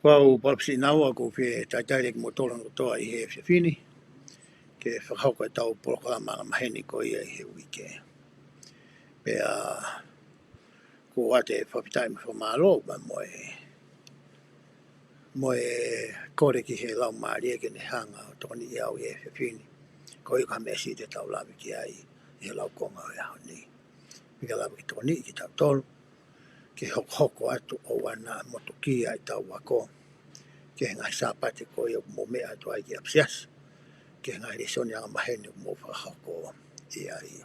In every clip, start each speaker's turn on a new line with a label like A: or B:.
A: Pau palapsinaua ko fe taitare mo tola no toa I he fini ke whakauka e tau programa na maheni ko ia I he wike. Pea ko ate whapitai me whamalo ma moe kore ki he lau maaria ke ne hanga o toni iau I he fini. Ko i ka mesi te tau lawi ki ai he lau konga o iau ni. Pika lawi ki toni ki tau tolu ke hoko atu o wana motokia I tau wako. Ke ngai sapate ko ia mo mea atu ai ki apsias. Ke ngai resoni anga maheni mo whakako ia I.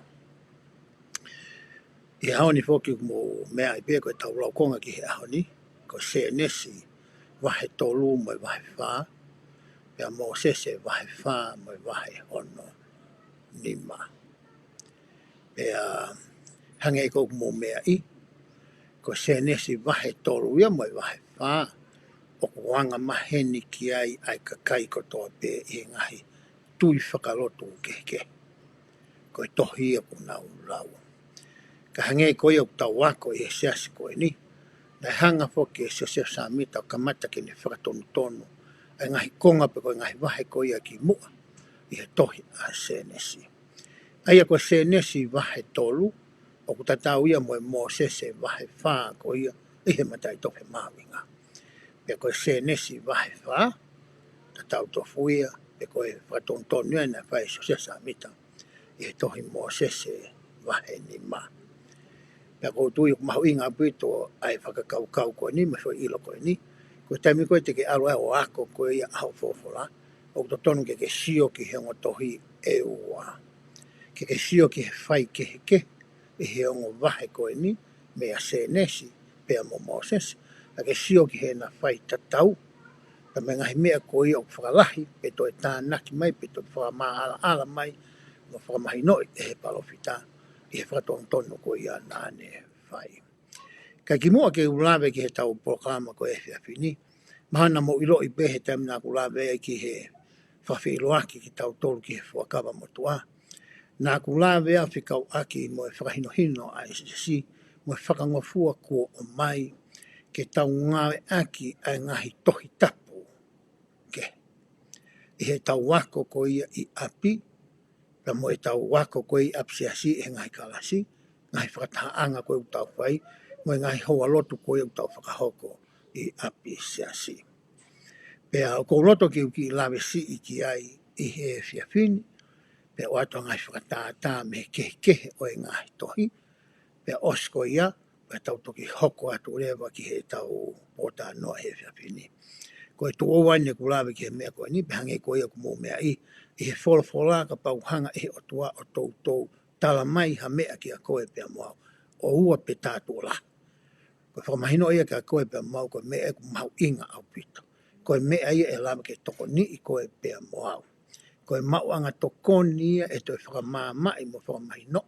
A: I haoni foki mo mea I pia ko tau lau konga ki he haoni. Ko se nesi wahe tolu mo wahe wha. Pea mo sese wahe wha mo wahe hono nima. Pea hange ko mo mea I. Ko se nesi wahe tolu ia mo wahe wha. O wanga maheni ki ai kakai ko toa pe I ngahi tui whakalotu ke. Ko tohi e ko nau lau. Ka hange ko ia tau wako I he seasi ko ni. Nai hanga foki e se samita o kamata ki ne whakatonu tonu. Ai ngahi konga pe ko ngahi wahe ko ia ki mua. I he tohi a se nesi. Aia ko se nesi wahe tolu. O ku tatau ia mo sese wahe wha ko ia. I he matai tohe mawinga. Pe ko se nesi wahe wha. Tatau tofuia. Pe ko e whakatonu tonu ia na whae se samita. I he tohi mo sese wahe ni ma. Pea ko tui ko mahu inga apito ai whakakaukau ko ni, ma so ilo ko ni. Ko taimi ko te ke alo o ako ko ia au fofola. O to tonu ke sio ki he ngotohi e ua. Ke sio ki he whai ke e he ongo wahe ko ni, mea se nesi, pea mo Moses. A ke sio ki he na whai tatau. Pa me ngahi mea ko ia o whakalahi, pe to e tānaki mai, pe to whakamaa ala mai, mo whakamahi noi e he palofita. I he whakatonu ko ia nāne whai. Ka ki mua ke ulawe ki he tau programa ko e whiawhini, mahana mo ilo I pehe taim nā ulawe ki he whawhiloaki ki tau tolu ki he whakawa motua. Nā ulawe a whikau aki mo e whakahinohino a SSC, mo e whakangofua kua o mai, ke tau ngawe aki ai ngahi tohi tapu. Ke. I he tau wako ko ia I api, pa mo e tau wako koe I apsiasi e ngai kalasi, ngai whakataanga koe utau whai, mo e ngai hoa lotu koe utau whakahoko I api siasi. Pea o kou loto ki uki lawe si I ki ai I he whiawhini, pea o ato ngai whakatata me kehe o e ngai tohi, pea osko ia, pea tau toki hoko atu rewa ki he tau pota noa he whiawhini. Ko e tuo wane ku lawe ki he mea koe ni, pe hange koe ku mō mea I he wholofola ka pauhanga I he otua o tautou tala mai ha mea ki a koe pia moau. O ua pe tātua la. Ko whakamahino ia ki a koe pia moau, ko mea e ku mau inga au pito. Ko mea ia e lawe ke toko ni I koe pia moau. Ko e mau anga toko ni ia e toi whakamamai mo whakamahino.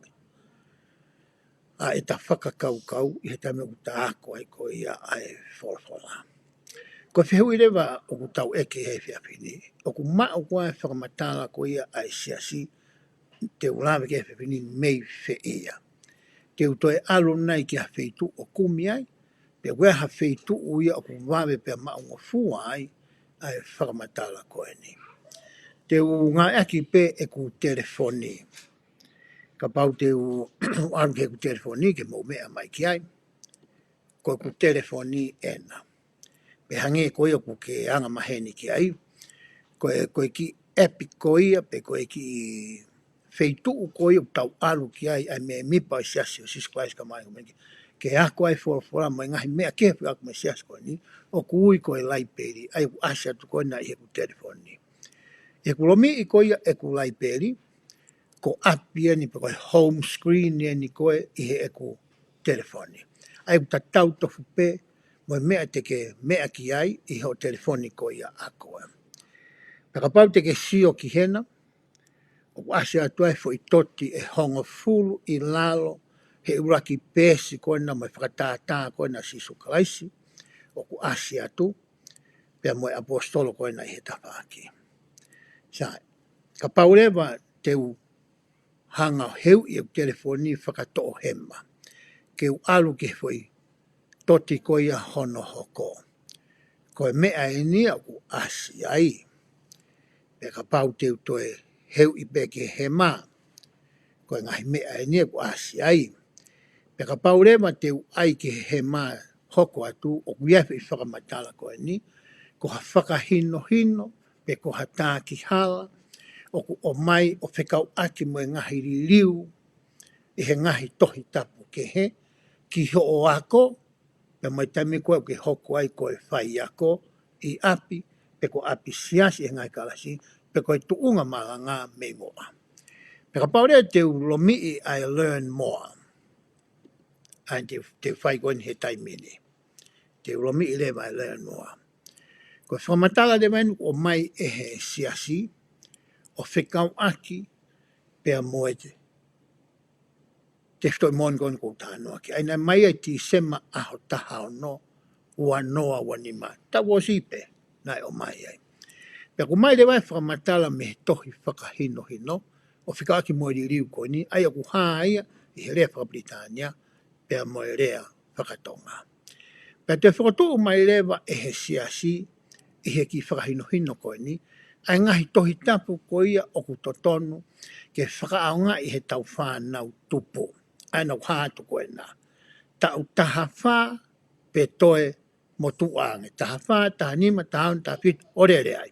A: A e ta whakakaukau I he tame ku ta ako ai koe ia ai wholofola. Ko whihui rewa o ku tau eke he whiawhini. O ku maa kua e whakamatala ko ia ai siasi te ulawe ke he whiawhini mei whe ia. Te utoe alo nei ki ha wheitu o kumi ai. Pe wea ha wheitu o ia o ku wawe pe maa unga fua ai ai whakamatala ko e ni. Te ngā aki pe e ku telefoni. Ka pau te alu ke ku telefoni ke mou mea mai ki ai. Ko ku telefoni ena. Pe hange ko ia ku ke anga maheni ki ai. Ko ki epi ko ia, pe ko ki wheitu ko ia tau alu ki ai, ai me mipa I siasi o sisklais ka mai. Ke ako ai whora mai ngahi mea kepi ako mai siasi ko ni, o ku ui ko e laiperi, ai ku asia tu ko na I he ku telefoni. E ku lomi I ko ia e ku laiperi, ko api ni pe ko home screen ni ko I he e ku telefoni. Ai ku tatau tofu pe, mo mea te ke mea ki ai I ho telefoni ko ia ako. Paka pau te ke sio ki hena, o ase atu ai fo I toti e hongo fulu I lalo, he uraki pesi ko na mo whakatata ko na sisu kalaisi, o ku ase atu, pea mo apostolo ko na I he tapaki. Sa, ka pau lewa te u hanga heu I telefoni whakato hema, ke u alu ke foi toti ko ia hono hoko. Koe mea e nia ku asi ai. Pe ka pau teu toe heu I peke he maa. Koe ngahi mea e nia ku asi ai. Pe ka pau rewa teu ai ke he maa hoko atu o kuiefe I whakamatala koe ni. Ko ha whakahino hino, pe ko ha tā ki hala, o ku o mai o whekau aki mo e ngahi liu, I he ngahi tohi tapu ke he, ki ho o ako, pe mai tami koe ke hoko ai koe whai ako, I api, pe ko api siasi e ngai kalasi, pe koe tuunga mala ngā me moa. Pe ka paurea te lomi I learn more, and te whai koe ni he taimini. Te lomi I lewa I learn more. Ko whamatala de menu o mai e he siasi, o whekau aki, pea moe te stoi mon kon ko tānoa ki. Aina mai ai ti sema aho taha o no, ua noa wanima. Ta wosipe, nai o mai ai. Pea ko mai le wai whakamatala me he tohi whakahino hino, o whika aki moe di riu ko ni, ai aku haa ia, I he rea whakabritania, pea moe rea whakatonga. Pea te whakatoa mai lewa e he siasi, I he ki whakahino hino ko ni, ai ngahi tohi tapu ko ia o ku totonu, ke whakaaonga I he tau whānau tupu. Ai nau hātu ko e nā. Tau taha whā, pe toe mo tuange. Taha whā, taha nima, taha un, taha whitu, orere ai.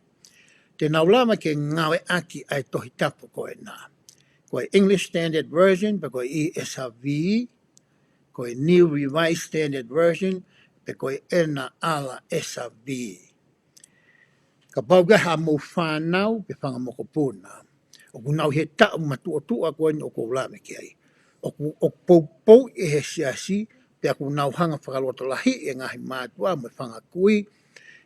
A: Te nau lama ke ngawe aki ai tohi tapu ko e nā. Ko e English Standard Version, pe ko e ESV, ko e New Revised Standard Version, pe ko e ena ala SRV. Ka paugaha mo whānau, pe whanga moko pūna. O ku nau he tau matu o tua koe ni o kou lame ki ai. O pou e he siasi, pe aku nau hanga whakaloto lahi e ngahi mātua mo whanga kui,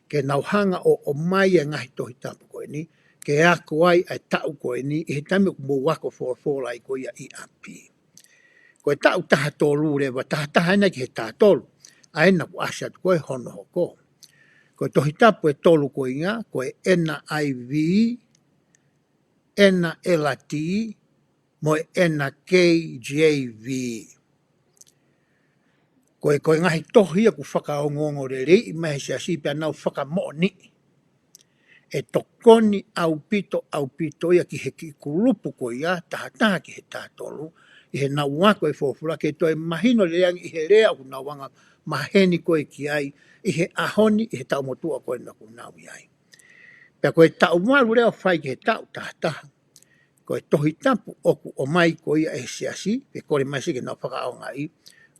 A: ke nau hanga o mai e ngahi tohi tapu koe ni, ke ako ai ai tau koe ni, I he tami ku mo wako whora I koe I api. Koe tau taha tolu rewa, taha ina ki he taha tolu, a ena ku asat koe hono hoko. Koe tohi tapu e tolu koe inga, koe NIV, ena LT, mo ena KJV. Koe ngahi tohi aku whakaongongo re rei, mehe se asi pia nau whakamoni. E tokoni au pito ia ki he ki kulupu ko ia, taha ki he tātolu, I he nau wako e fōfura, ke toi mahino leangi I he rea ku nau wanga maheni koe ki ai, I he ahoni, I he tau motua koe na ku nau iai. Pea koe tau maru rea whai ki he tau taha. Koe tohi tapu oku o mai ko ia e siasi, pe kore mai sike nau whakaonga I,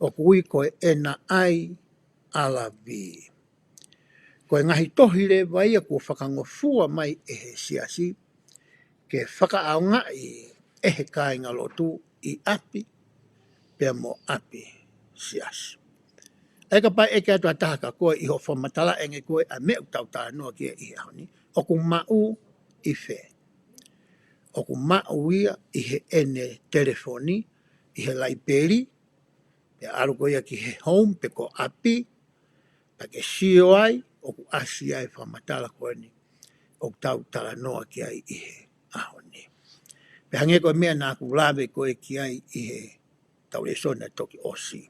A: o kui koe ena ai ala vi. Koe ngahi tohi le vai a kua whakangofua mai e he siasi, ke whakaonga I e he kāinga lotu I api, pia mo api siasi. Eka pai eke atu ataha ka koe I ho whamatala enge koe a mea utau tā noa kia I he honi, o ku mau I whē. O ku mau ia I he ene telefoni, I he laiperi, pe aruko ia ki he home, pe ko api, pa ke sio ai, o ku asi ai whamatala koe ni, o tau tala noa ki ai I he ahoni. Pe hange koe mea nā ku lawe koe ki ai I he tau le sona toki osi.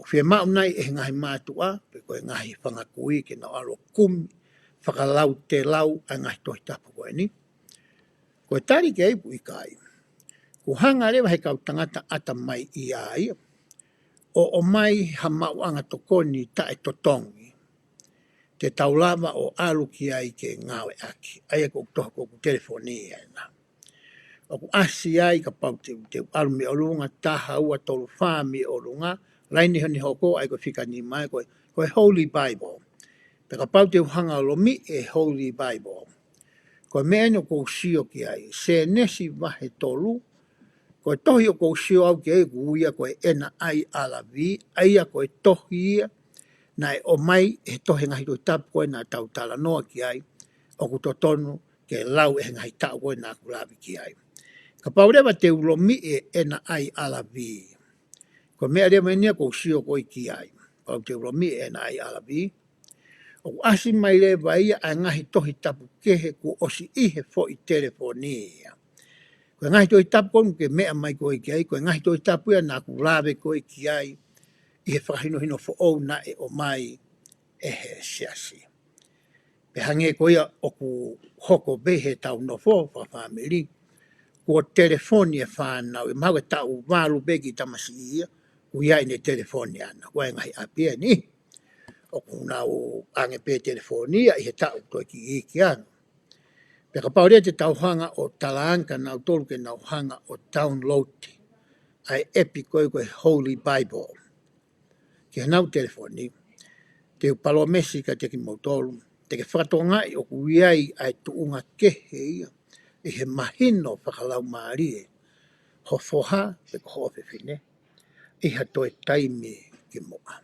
A: O whia mau nai e ngahi mātua, pe koe ngahi whangakui ke na alo kumi, whakalau te lau a ngahi tohi tapu koe ni. Koe tari ke eipu I kai. Ku hanga rewa he kau tangata ata mai I ai, o mai ha mauanga tokoni ta e totongi. Te taulava o alu ki ai ke ngawe aki. Ai ko tohoko ku telefoni e na. O ku asi ai ka pau te alu me olunga taha ua tolu wha me olunga. Laini honi hoko ai ko whika ni mai koe Holy Bible. Pe ka pau te hanga lomi e Holy Bible. Koe mea no kou sio ki ai. Se nesi wahe tolu. Koe tohi o kou sio au ki ai kuia koe ena ai alavi. Aia koe tohi ia. Nai o mai e tohe ngahi tui tapu koe nā tau tala noa ki ai. O ku totonu ke lau e ngahi tau koe nā kulavi ki ai. Ka paurewa te ulomi e ena ai alavi. Koe mea rea menia kou sio koe ki ai. Pau te ulomi e ena ai alavi. O asi mai le vai a ngahi tohi tapu kehe ku osi ihe fo I telefonia. Koe ngahi tohi tapu koe ke mea mai koe ki ai. Koe ngahi tohi tapu ia nā kulavi koe ki ai. I he whakahino hino fo ou na e o mai e he siasi. Pe hange ko ia o ku hoko behe tau no fo fa family. Ko telefoni e whanau, e mau e tau walu begi tamasi ia, ku iai ne telefoni ana, ko e ngai apia ni. O ku nau ange pe telefoni ia, i he tau toi ki iki ana. Pe ka paurea te tauhanga o talaanka nau tolu ke nauhanga o download ai epi koe koe Holy Bible. Ki hanau telefoni, te upalo mesi ka te ki mautolu, te ke whakatonga i o ku iai ai tuunga kehe ia, i he mahino whakalau maarie, ho foha pe ko ho fefine, i ha toi taimi ki moa.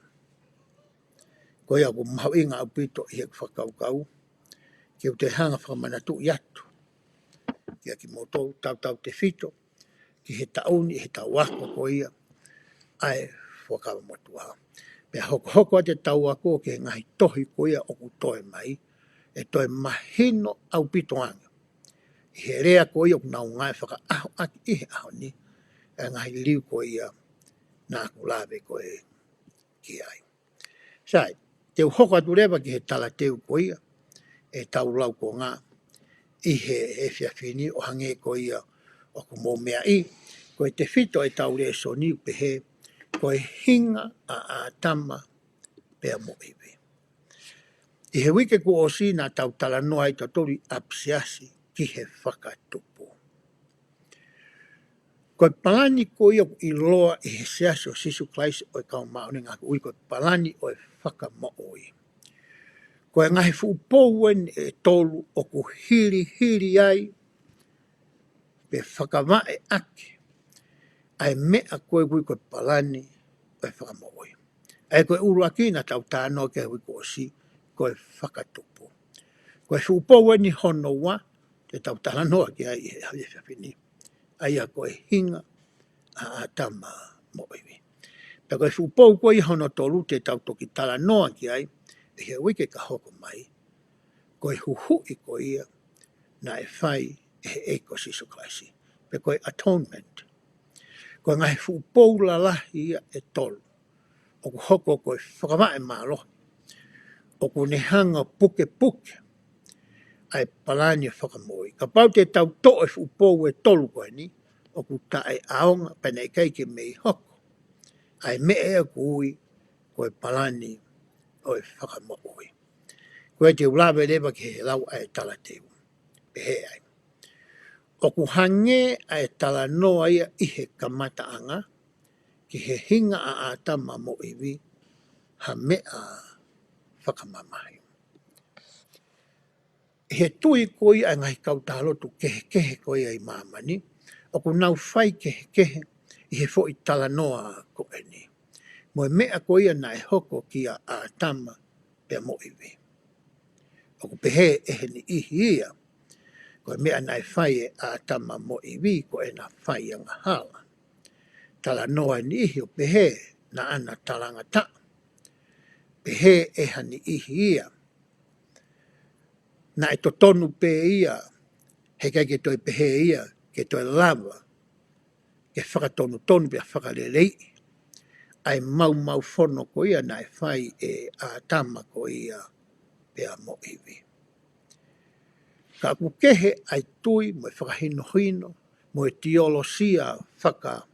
A: Ko ia ku mau inga au pito i he whakaukau, ki u te hanga whakamanatu i atu, ki a ki mautolu tau te fito, ki he tauni, he tau wako ko ia, ai whakawa motua. Pea hoko a te tau ako ke ngahi tohi ko ia o ku toi mai, e toi mahino au pitoanga. I he rea ko ia ku nau ngai whaka aho aki i he aho ni, e ngahi liu ko ia nā ku lawe ko e ki ai. Sai, te hoko atu rewa ki he tala teu ko ia, e tau lau ko ngā, i he whiawhini o hange ko ia o ku mō mea i, ko e te whito e tau rea so niu pehe, ko e hinga a tama pea mo iwi. I he wike ku o si nā tau tala noa i tatori apsiasi ki he whakatupu. Ko e palani ko ia i loa i he seasi o Sisu Klaisi o e kau maoni ngā ui ko e palani o e whakamooi. Ko e ngahi fuupouen e tolu o ku hiri ai pe whakamae ake ai mea koe ui ko e palani o e whakamooi. Ai ko e uru aki na tau tāno ke ui ko o si ko e whakatupu. Ko e fuupouen ni hono wa te tau tala noa ki ai i he hawe whiawhini. Ai a ko e hinga a tama mo iwi. Pe ko e fuupou ko i hono tolu te tau toki tala noa ki ai i he wike ka hoko mai. Ko e huhui ko ia na e whai e he eiko Sisu Klaisi. Pe ko e atonement. Ko e ngai fuupou la lahi ia e tolu. O ku hoko ko e whakamae mālo. O ku nehanga puke puke. Ai palani e whakamoi. Ka pau te tau to e fuupou e tolu koe ni. O ku tae aonga pene e keike mei hoko. Ai me e kui ko e palani o e whakamoi. Ko e te ulawe lewa ki he lau ai tala teu. Pe he ai. O ku hange ai tala noa ia i he kamata anga. Ki he hinga a atama mo iwi. Ha mea whakamamai. He tui koi ai ngai kautalotu kehe koi ai mamani. O ku nau whai kehe i he fo i tala noa ko e ni. Mo e mea koi ana e hoko ki a atama pe mo iwi. O ku pehe e he ni ihi ia. Ko e mea nai whai e atama mo iwi ko e na whai anga hala. Tala noa ni ihi o pehe na ana talanga ta. Pehe e hani ihi ia. Na e to tonu pe ia. He kai ke toi pehe ia. Ke toi lava. Ke whakatonu tonu pe a whakalelei. Ai mau whono ko ia na e whai e atama ko ia pe a mo iwi. Ka ku kehe ai tui mo e whakahino hino. Mo e teolosia whaka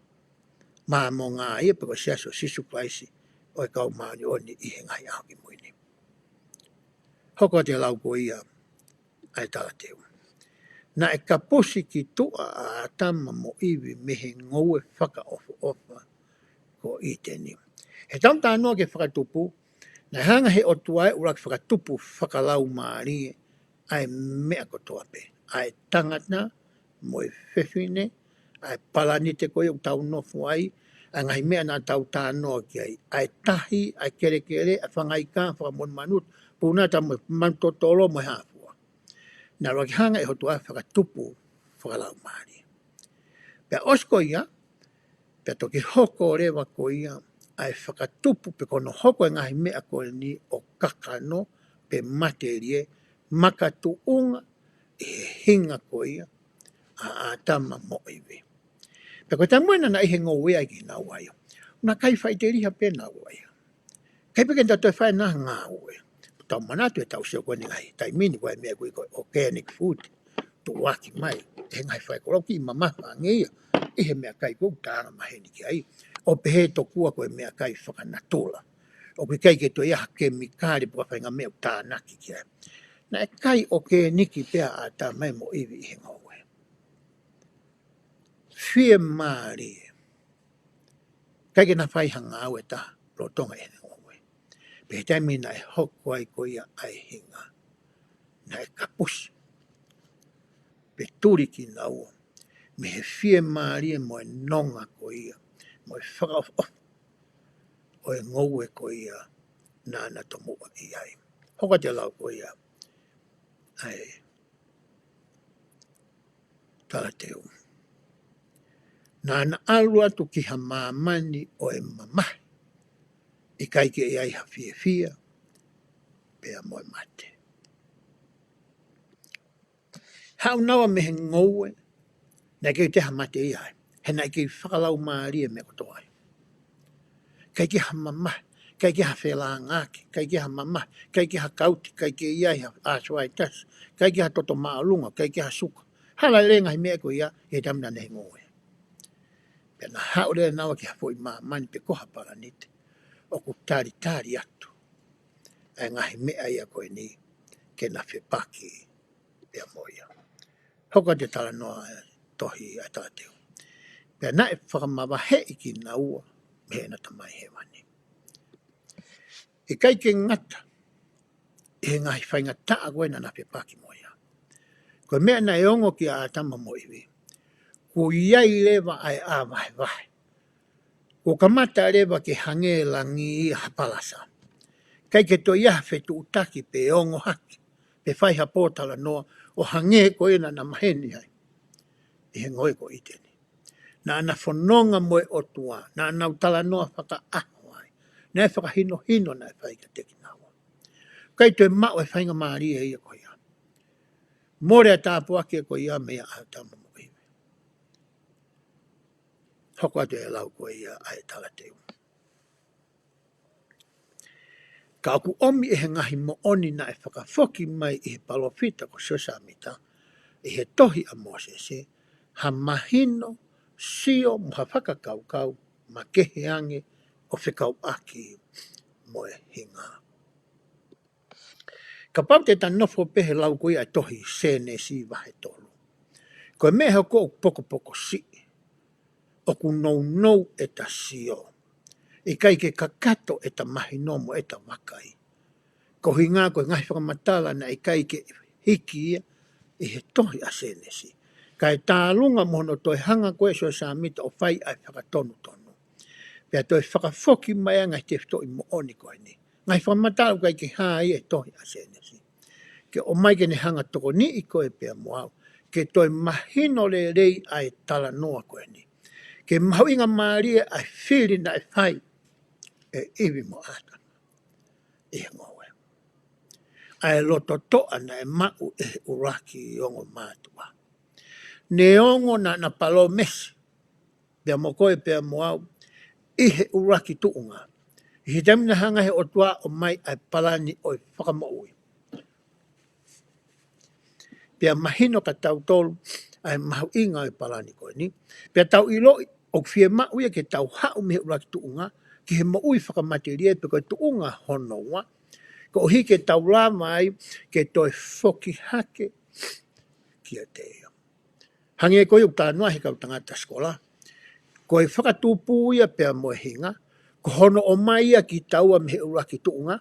A: maa mo ngā ia pe ko siaso Sisu Klaisi o e kau maani o ni i he ngai aho ki muini. Hoko te lau ko ia ai tala teu. Na e kaposi ki tua a atama mo iwi me he ngou e whaka ofa ko i teni. He tam tānoa ke whakatupu, na hanga he otua e urak whakatupu whakalau maari ai mea kotoa pe. Ai tangata mo e whewhine, ai palani te koe o tau nofu ai, a ngai mea nā tau tānoa ki ai. Ai tahi, ai kere, ai whangai ka, whakamon manut, pūnata mo mantotolo mo e hafua. Nā roki hanga e hotua whakatupu whakalau maari. Pea osko ia, pea toki hoko rewa ko ia, ai whakatupu pe kono hoko e ngahi mea ko ni o kakano, pe materie, makatu unga, e hinga ko ia, a atama mo iwi. Pe ko ta moena na ihe ngō wea ki nā waio. Na kai whai te riha pe nā waio. Kai peke ta toi whai nā ngā ue. tau manatu e tau seo koe ni ngai, tai mini koe mea koe organic food, tu waki mai, e ngai whai koroki i mamaha ngeia, i he mea kai kou tāna maheni ki ai, o pehe to kua koe mea kai whakanatola, o koe kai ke to iaha kemikari pua whainga mea tānaki ki ai. Na e kai o ke niki pea a tā mai mo iwi i he ngowe. Whie maari, kai ke na whai hanga au e tā, rotonga e ngowe. Pe tai mina e hoko ai ko ia ai hinga. Na e kapusi. Pe turi ki na ua. Me he whie maari e mo e nonga ko ia. Mo e whakaof o e ngowe ko ia nāna to mua i ai. Hoka te lau ko ia. Ai. Tala te u. Nāna alu atu ki ha māmani o e mamahi. I kai ke iai ha whia, pea moe mate. Hau nawa me he ngoue, na kei te ha mate iai. He na kei whakalau maaria me koto ai. Kai ke ha mamahi, kai ke ha whela ngāki, kai ke ha mamahi, kai ke ha kauti, kai ke iai ha āsuai tas, kai ke ha toto maalunga, kai ke ha suka. Hala renga hi mea ko ia, e tamna ne he ngoue. Pea na hau rea nawa ki ha fo i māmani pe koha paranite. O ku tari atu. Ai ngahi mea ia koe ni, ke na whepaki pea moia. Hoka te tala noa tohi a tāteo. Pea na e whakamawahe i ki na ua, me na tamai he wani. E kai ke ngata, e ngahi whainga taa koe na whepaki moia. Koe mea na e ongo ki a atama mo iwi. Ko iai lewa ai a vahe. Ko kamata lewa ke hange langi i hapalasa. Kai ke to ia whetu utaki pe ongo haki, pe whaiha pōtala noa, o hange ko ina na maheni ai. I he ngoe ko iteni. Na ana whanonga moe o tua, na ana utala noa whaka aho ai. Na e whaka hino na e whaika teki nawa. Kai to e mao e whainga maari e ia ko ia. More a tāpua ke ko ia mea a tama mo iwe. Hoko atu e lau ko ia a e tala teu. Ka aku omi e he ngahi mo oni na e whakafoki mai i he palofita ko sosamita, i he tohi a Mosese, ha mahino, sio mo ha whakakaukau, ma kehe ange o whikau aki mo e hinga. Ka pau te ta nofo pehe lau koe ai tohi sene si wahe tolu. Koe meha ko poko si, o ku nou e ta sio. I kai ke kakato e ta mahinomo e ta wakai. Ko hinga koe ngahi whakamatala na i kai ke hiki ia, i he tohi a senesi. Kai tā lunga mono toi hanga koe so sa mita o whai ai whakatonu. Pea toi whakafoki mai a ngai te whito i mo oni koe ni. Ngai whamatala kai ke hā i e tohi a senesi. Ke o mai ke ne hanga toko ni i koe pea moau. Ke toi mahino le rei ai tala noa koe ni. Ke mahu inga maaria ai whiri na e whai e iwi mo ata. I he ngoe. Ai loto toa na e mau e uraki i ongo mātua. Ne ongo na palo mesi. Pea mo koe pea moau. I he uraki tuunga. I he tamina hanga he otua o mai ai palani o i whakamoui. Pea mahino ka tau tolu ai mahu inga i palani koe ni. Pea tau ilo o whie mau ia ke tau hau me uraki tuunga ki he moui whakamateria pe koe tuunga honoa. Ko hi ke tau la mai ke toi foki hake kia te eo. Hange koe u tānua he kau tangata skola. Koe whakatupu ia pea moe hinga. Ko hono o mai ia ki taua me he uraki tuunga.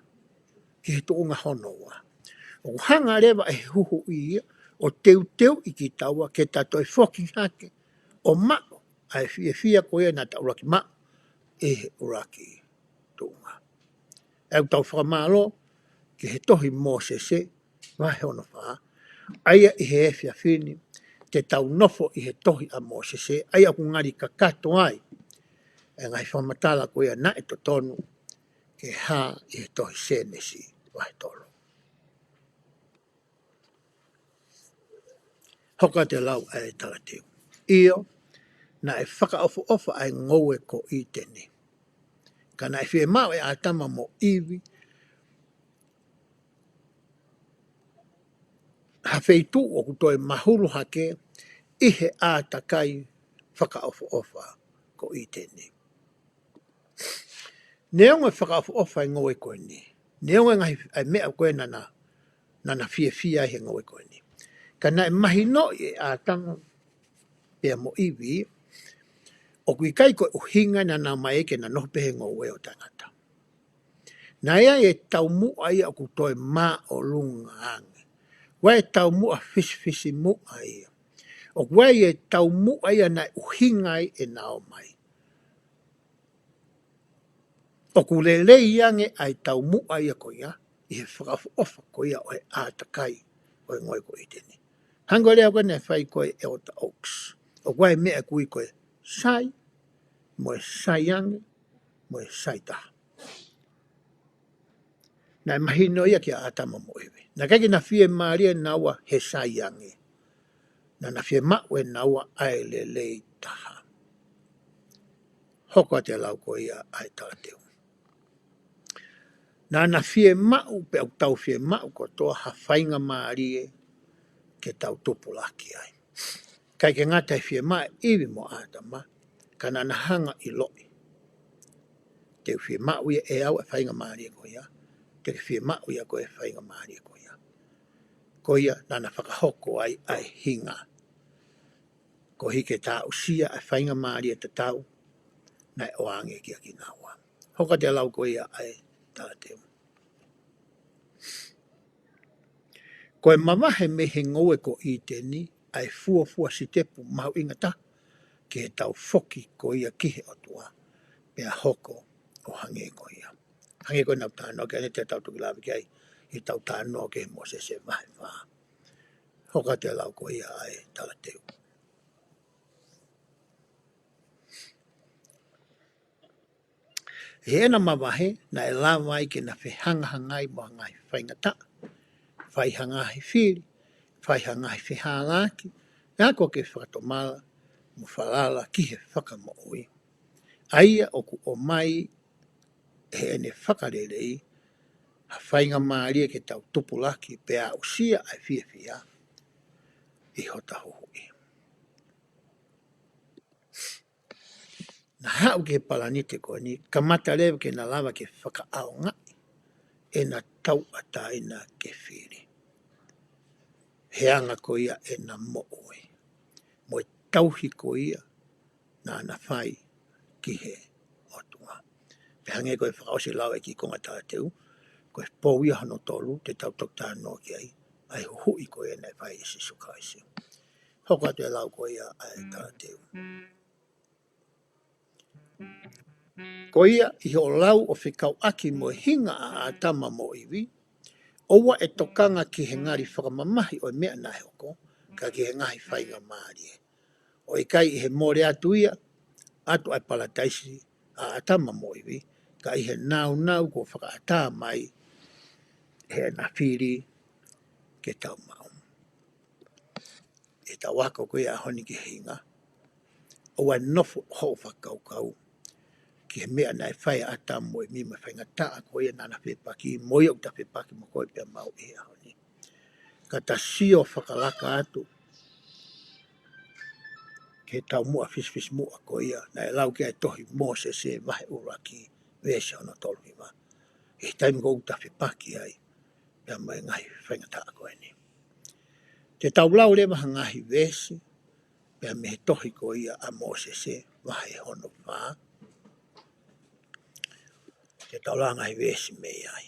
A: Ki he tuunga honoa. O hanga rewa e huhu ia. O teu i ki taua ke ta toi foki hake. O mao ai fia koe na ta uraki mao. E he uraki tuunga. E tau whakamalo. Ke he tohi Mosese, wahe ono wha, aia i he efia whini, te tau nofo i he tohi a Mosese, aia ku ngari ka kato ai, e ngai whamatala ko ia na e to tonu, ke hā i he tohi senesi, wahe tolo. Hoka te lau ai tala teo. Io, na e whakaofo ai ngoue ko i teni. Ka na e whie mau e atama mo iwi, hawheitu o kutoe mahuru hake, ihe a takai whakaofa ko I tēnei. Neonga whakaofa I ngoe koe ni. Neonga ngai ai mea koe nana fia he ngoe koe ni. Ka nai mahi no I a tanga pia mo iwi, o kui kai koe uhinga na nā mai eke na nopehe ngoe o tangata. Na ia e tau mua ia o kutoe mā o lunga ange. Wai tau mua fisi mua ia. O wai e tau mua ia na uhinga e nao mai. O kulele iange ai tau mua ia ko ia, I he whakaofa ko ia o he ātakai o e ngoi ko I tēnei. Hango lea koe ne whai koe e o ta oaks. O wai mea kui koe sai, mo e sai ange, mo e sai taha. Na mahino ia ki a atama mo ewe. Na kaki na fie maaria naua he sai ange. Na fie mau e naua ai le taha. Hoko te lau ko ia ai tala teo. Na fie mau pe au tau fie mau ko toa ha whainga maarie ke tau tupulaki ai. Kai ke ngata fie mai iwi mo atama, ka na hanga I loi. Te fie mau ia e au e whainga maarie ko ia. Te fie mau ia ko e whainga maarie ko ia. Ko ia na whakahoko ai hinga. Ko hike tā usia ai whainga maarie te tau, na o ange kia ki ngā wā. Hoka te lau ko ia ai tala teo. Ko e mamahe me he ngoe ko I tēni, ai fua si tepu mau ingata, ki he tau foki ko ia kihe o tua, pea hoko o hange ko ia. Hange ko nau tānoa, ke ane te tau tukilawi ki ai, I tau tānoa ke he mo se vahe wā. Hoka te lau ko ia ai tala teo. He ena mamahe, na e lawa ai ke na whihanga hangai mo hangai whaingata, whaihangahi whiri, whaihangahi whihālaki, ngā ko ke whakatomala, mo whalala ki he whakamoui. Aia oku o mai, he ene whakarelei, ha whainga maaria ke tau tupulaki, pea usia ai whia, I hota hui. Na hau ke palanite ko ni, kamata lewa ke na lawa ke whakaao ngai, e na tau ataina ke whiri. He anga ko ia e na mo'oi. Mo e tauhi ko ia na whai ki he otunga. Pe hange ko e whakaosi lau e ki konga tā teu, ko e pou ia hano tolu, te tau tok tā no ki ai hui ko e nei whai isi sukaisi. Hoko atu e lau ko ia ai tā teu. Ko ia I o lau o whikau aki mo hinga a atama mo iwi, oua e tokanga ki he ngari whakamamahi o mea nahe oko, ka ki he ngahi whainga maarie. O I kai I he more atu ia, atu ai palataisi a atama mo iwi, ka I he nau ko whakaata mai, he na whiri ke tau mau. E tau wako koe a honi ki hinga, oua nofo ho whakaukau, ki he mea nai whai ata mo I mima whainga taa koe nana whepaki, moi au ta whepaki mo koe pia mau I a honi. Ka ta sio whakalaka atu, ke tau mua fis mua ko ia, na e lau ke ai tohi mo se vahe uraki, vese ono tolu hima. E taimi ko uta whipaki ai, pia mai ngahi whaingataa koe ni. Te tau lau lewa hangahi vese, pia me he tohi ko ia a mo se vahe hono wā. Te tau lau hangahi vese me ai.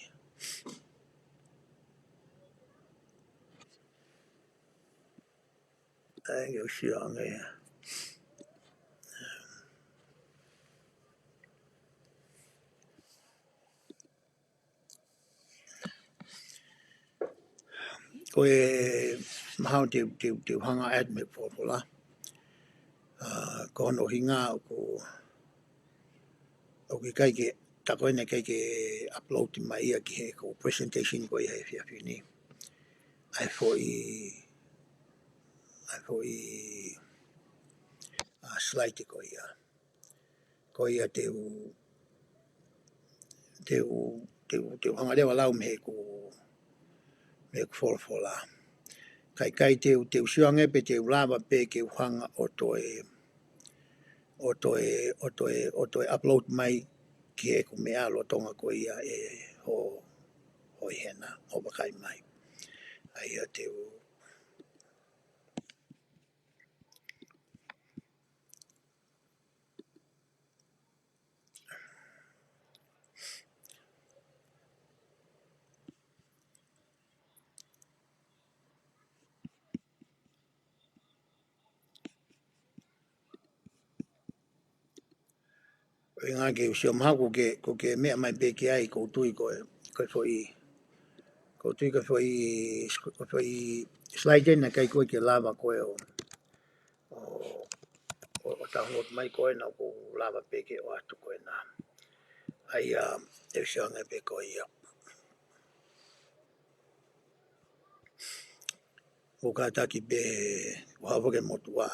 A: Ai o si o ngai. Ko e mahau te hanga admit popola. Ko hono hinga o ki kai ke tako ene kai ke upload mai ia ki he ko presentation ko ia he whiawhi ni. Ai slide ko ia. Ko ia te hanga lewa lau me ku wholofola. kai te usiange pe te ulava pe ke uhanga o toe upload mai ki e ku mea lo tonga ko ia ho hena o bakai mai. Ai te ngā ke usio maha ko ke mea mai pe ke ai ko tui ko tui ko foi slide na kai ko ke lava ko o tahot mai ko na ko lava pe ke o atu ko na. Ai te usio ngai pe ko ia. O ka taki pe wahawa ke motua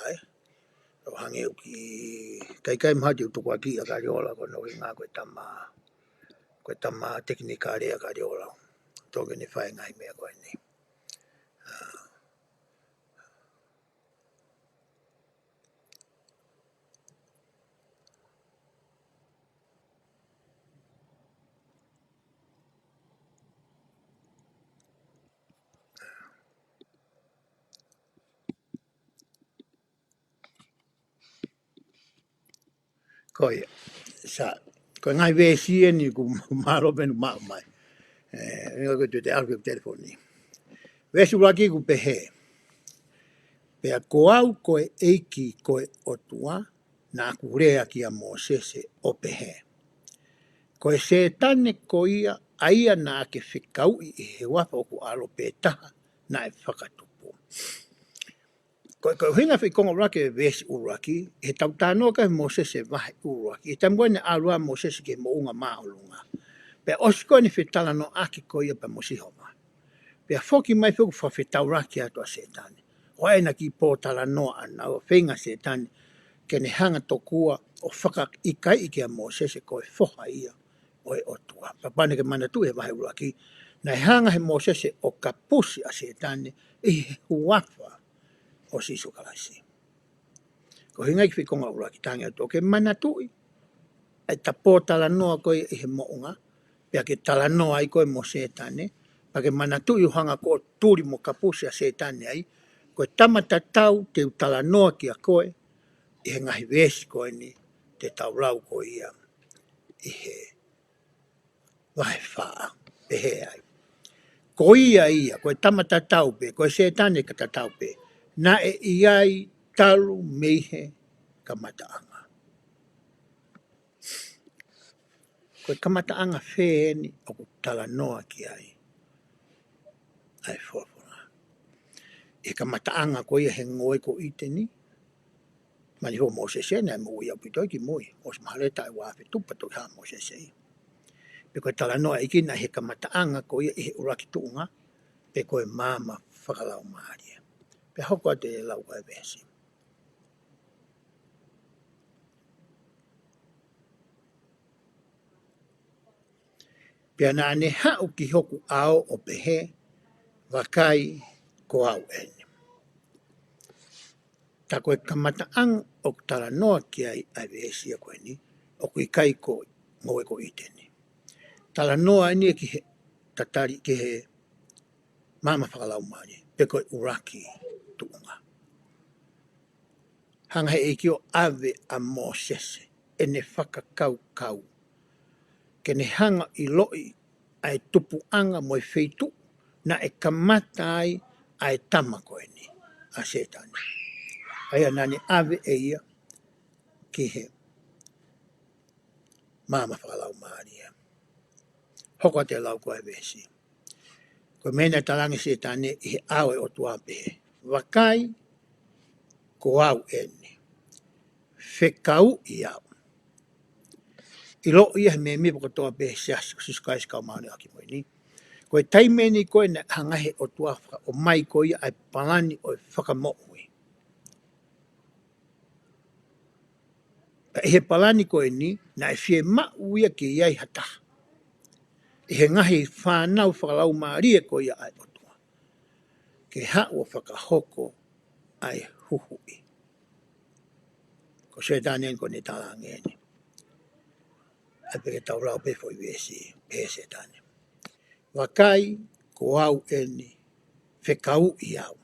A: o hange o ki kai mahati o tuku aki a ka riola ko no ngā koe tama teknika rea ka riola. Toke ni whae ngai mea koe ni. Koe, koe ngai vesi e ni ku maro penu maa mai. Ringa koe te alku telefoni. Vesi uraki ku pehe. Pea koau koe eiki koe otua na aku rea ki a Mosese o pehe. Koe se tane ko ia aia na ake whikau i he wapa o ku alo pētaha na e whakatupu. Koe hinga whikonga uraki e vesi uraki, he tau tānoa ka he Mosese vahe uraki. E tamu ne alua Mosese ke mo unga maa olunga. Pea osiko ni whitala no ake ko ia pa Mosihoma. Pea whoki mai whiku whawhitau raki atua se tane. O aina ki pōtala noa ana o whenga se tane ke ne hanga tokua o whaka ikai ike a Mosese koe whoha ia o e otua. Papane ke mana tu e vahe uraki. Na hanga he Mosese o kapusi a se tane i he huafa o sisu kalaisi. Ko hinga ki whikonga uraki tangi ato ke mana tui. Ai ta pōtala noa koe i he mounga. Pea ke tala noa ai koe mo se tane. Pa ke mana tui uhanga ko turi mo kapusi a se tane ai. Koe tamata tau te utala noa ki a koe. I he ngahi vesi koe ni te tau lau ko ia. I he vahe whaa. Pehe ai. Ko ia, koe tamata tau pe. Koe se tane ka tau pe. Na e iai talu meihe ka mataanga. Koe ka mataanga whēni o ku tala noa ki ai. Ai whorwhora. E ka mataanga ko ia he ngoe ko iteni. Mani ho Mosese na mo ia pitoi ki moi. Os mahaleta e wafe tupa to ha Mosese. Pe koe tala noa iki na he ka mataanga ko ia i he uraki tuunga. Pe koe mama whakalau maaria. Pe hoko te lau koe vesi. Pea nā ne hau ki hoku ao o pehe, wakai ko au ene. Ta koe kamataang o tala noa ki ai vesia koe ni, o kui kai ko ngoe ko iteni. Tala noa ni e ki he tatari ki he mama whakalau maari, pe koe uraki tuunga. Hanga he eki o ave a Mosese, e ne whakakau kau. Ke ne hanga i loi ai tupu anga mo e wheitu na e kamata ai ai tama koe ni a setani. Ai anani ave e ia ki he mama whakalau maaria. Hoko te lau koe vesi. Koe mena talangi setani i he awe o tuapehe. Wakai ko au eni. Whekau i au. I lo ia me mi poko toa be siasi kusiskai skau maani aki moi ni. Koe taimeni koe na hangahe o tuafaka o mai koe ia ai palani o whakamoui. E he palani koe ni na e fie mau ia ki iai hata. E he ngahi whanau whakalau maarie koe ia ai o tua. ke ha'ua whakahoko ai huhui. Ko se tānen ko ni talangeni. Ai peke tau rau pefo I wesi, pe se tānen. Wakai ko au eni whekau I au.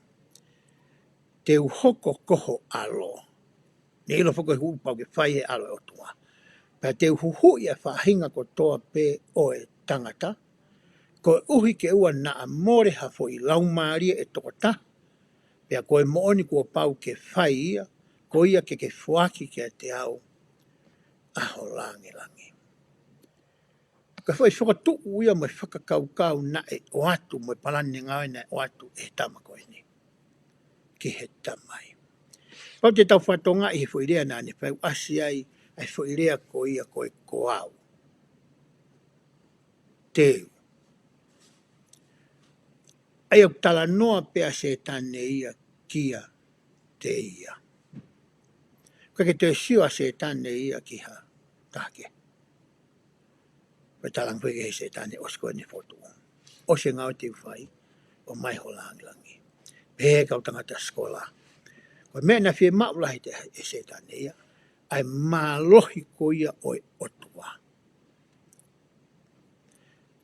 A: Te uhoko koho alo. Ne ilo whako hu pau ke whai he alo o tua. Pea te uhuhui a whahinga ko toa pe o e tangata. Ko uhi ke ua na a more hafo I laumaria e tokota. Pea koe mooni kua pau ke whai ia. Ko ia ke fuaki ke te au. Aho langi langi. Ka whai whakatu uia mai whakakaukau na e o atu mai palani ngau na o atu e tamako ni. Ki he tamai. Pau te tau whatonga I he whuirea nani, whai asi ai whuirea ko ia koe ko au. Teu. Ai au tala noa pea se tane ia kia te ia. Ka ke te siwa se tane ia ki ha take. Wai talang whege he se tane osko ni whotua. O se ngau te whai, o mai ho langi langi. Pē kau tangata skola. Koe mea na whie maulahi te e se tane ia. Ai mālohi ko ia o e otua.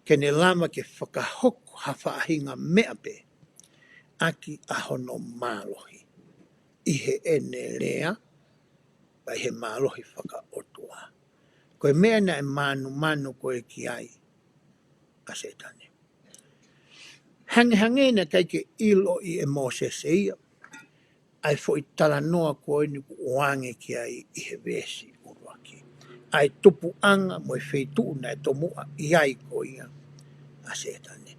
A: Kene lama ke whakahoko hawhaahinga mea pe. Aki ahono mālohi. I he ene rea. Pai he mālohi whaka otua. Koe mea na e manu koe ki ai. A se tane. Hange na kai ke ilo I e Mosese ia. Ai fo I tala noa koe ni ku oange ki ai I he vesi uruaki. Ai tupu anga mo e wheitu na e tomua I ai ko ia. A se tane.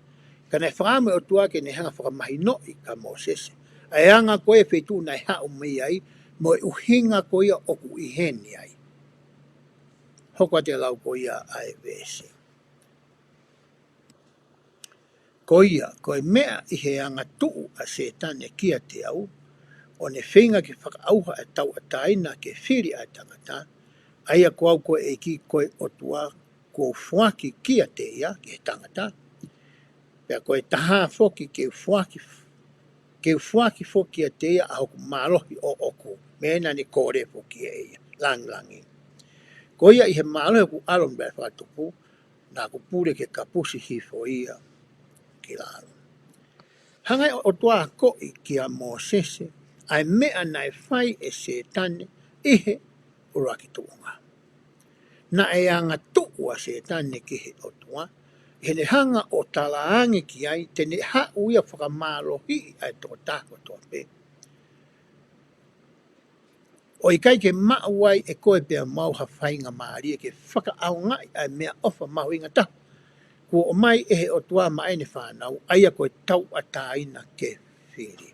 A: Kana e whakame o tuake ne hanga whakamahi no I ka Mosese. Ai anga koe e wheitu na e hao mai ai. Mo e uhinga ko ia oku I heni ai. Hoko te lau ko ia ai vesi. Ko ia, koe mea I he anga tuu a se tane kia te au. O ne whinga ki whakaauha e tau a taina ke whiri a tangata. Aia ko au koe e ki koe o tua ko fuaki kia te ia ki he tangata. Pea koe taha foki ke fuaki foki a te ia a hoku mālohi o oku. Mena ni kore foki e ia. Langi. Ko ia I he mālohi ku alon bea whakatupu. Nā ku pure ke kapusi hifo ia ki lalo. Hangai o tua koi ki a Mosese. Ai mea nai whai e se tane ihe uraki tuunga. Na e anga tuua se tane ki he o tua. Hene hanga o talaange ki ai tene ha uia whakamālohi ai tō tāko tō pe. O I kai ke mauai e koe pia mau ha whainga maaria ke whakaau ngai ai mea ofa mau inga tahu. Kua o mai e he o tua mai ne whanau aia koe tau a tāina ke whiri.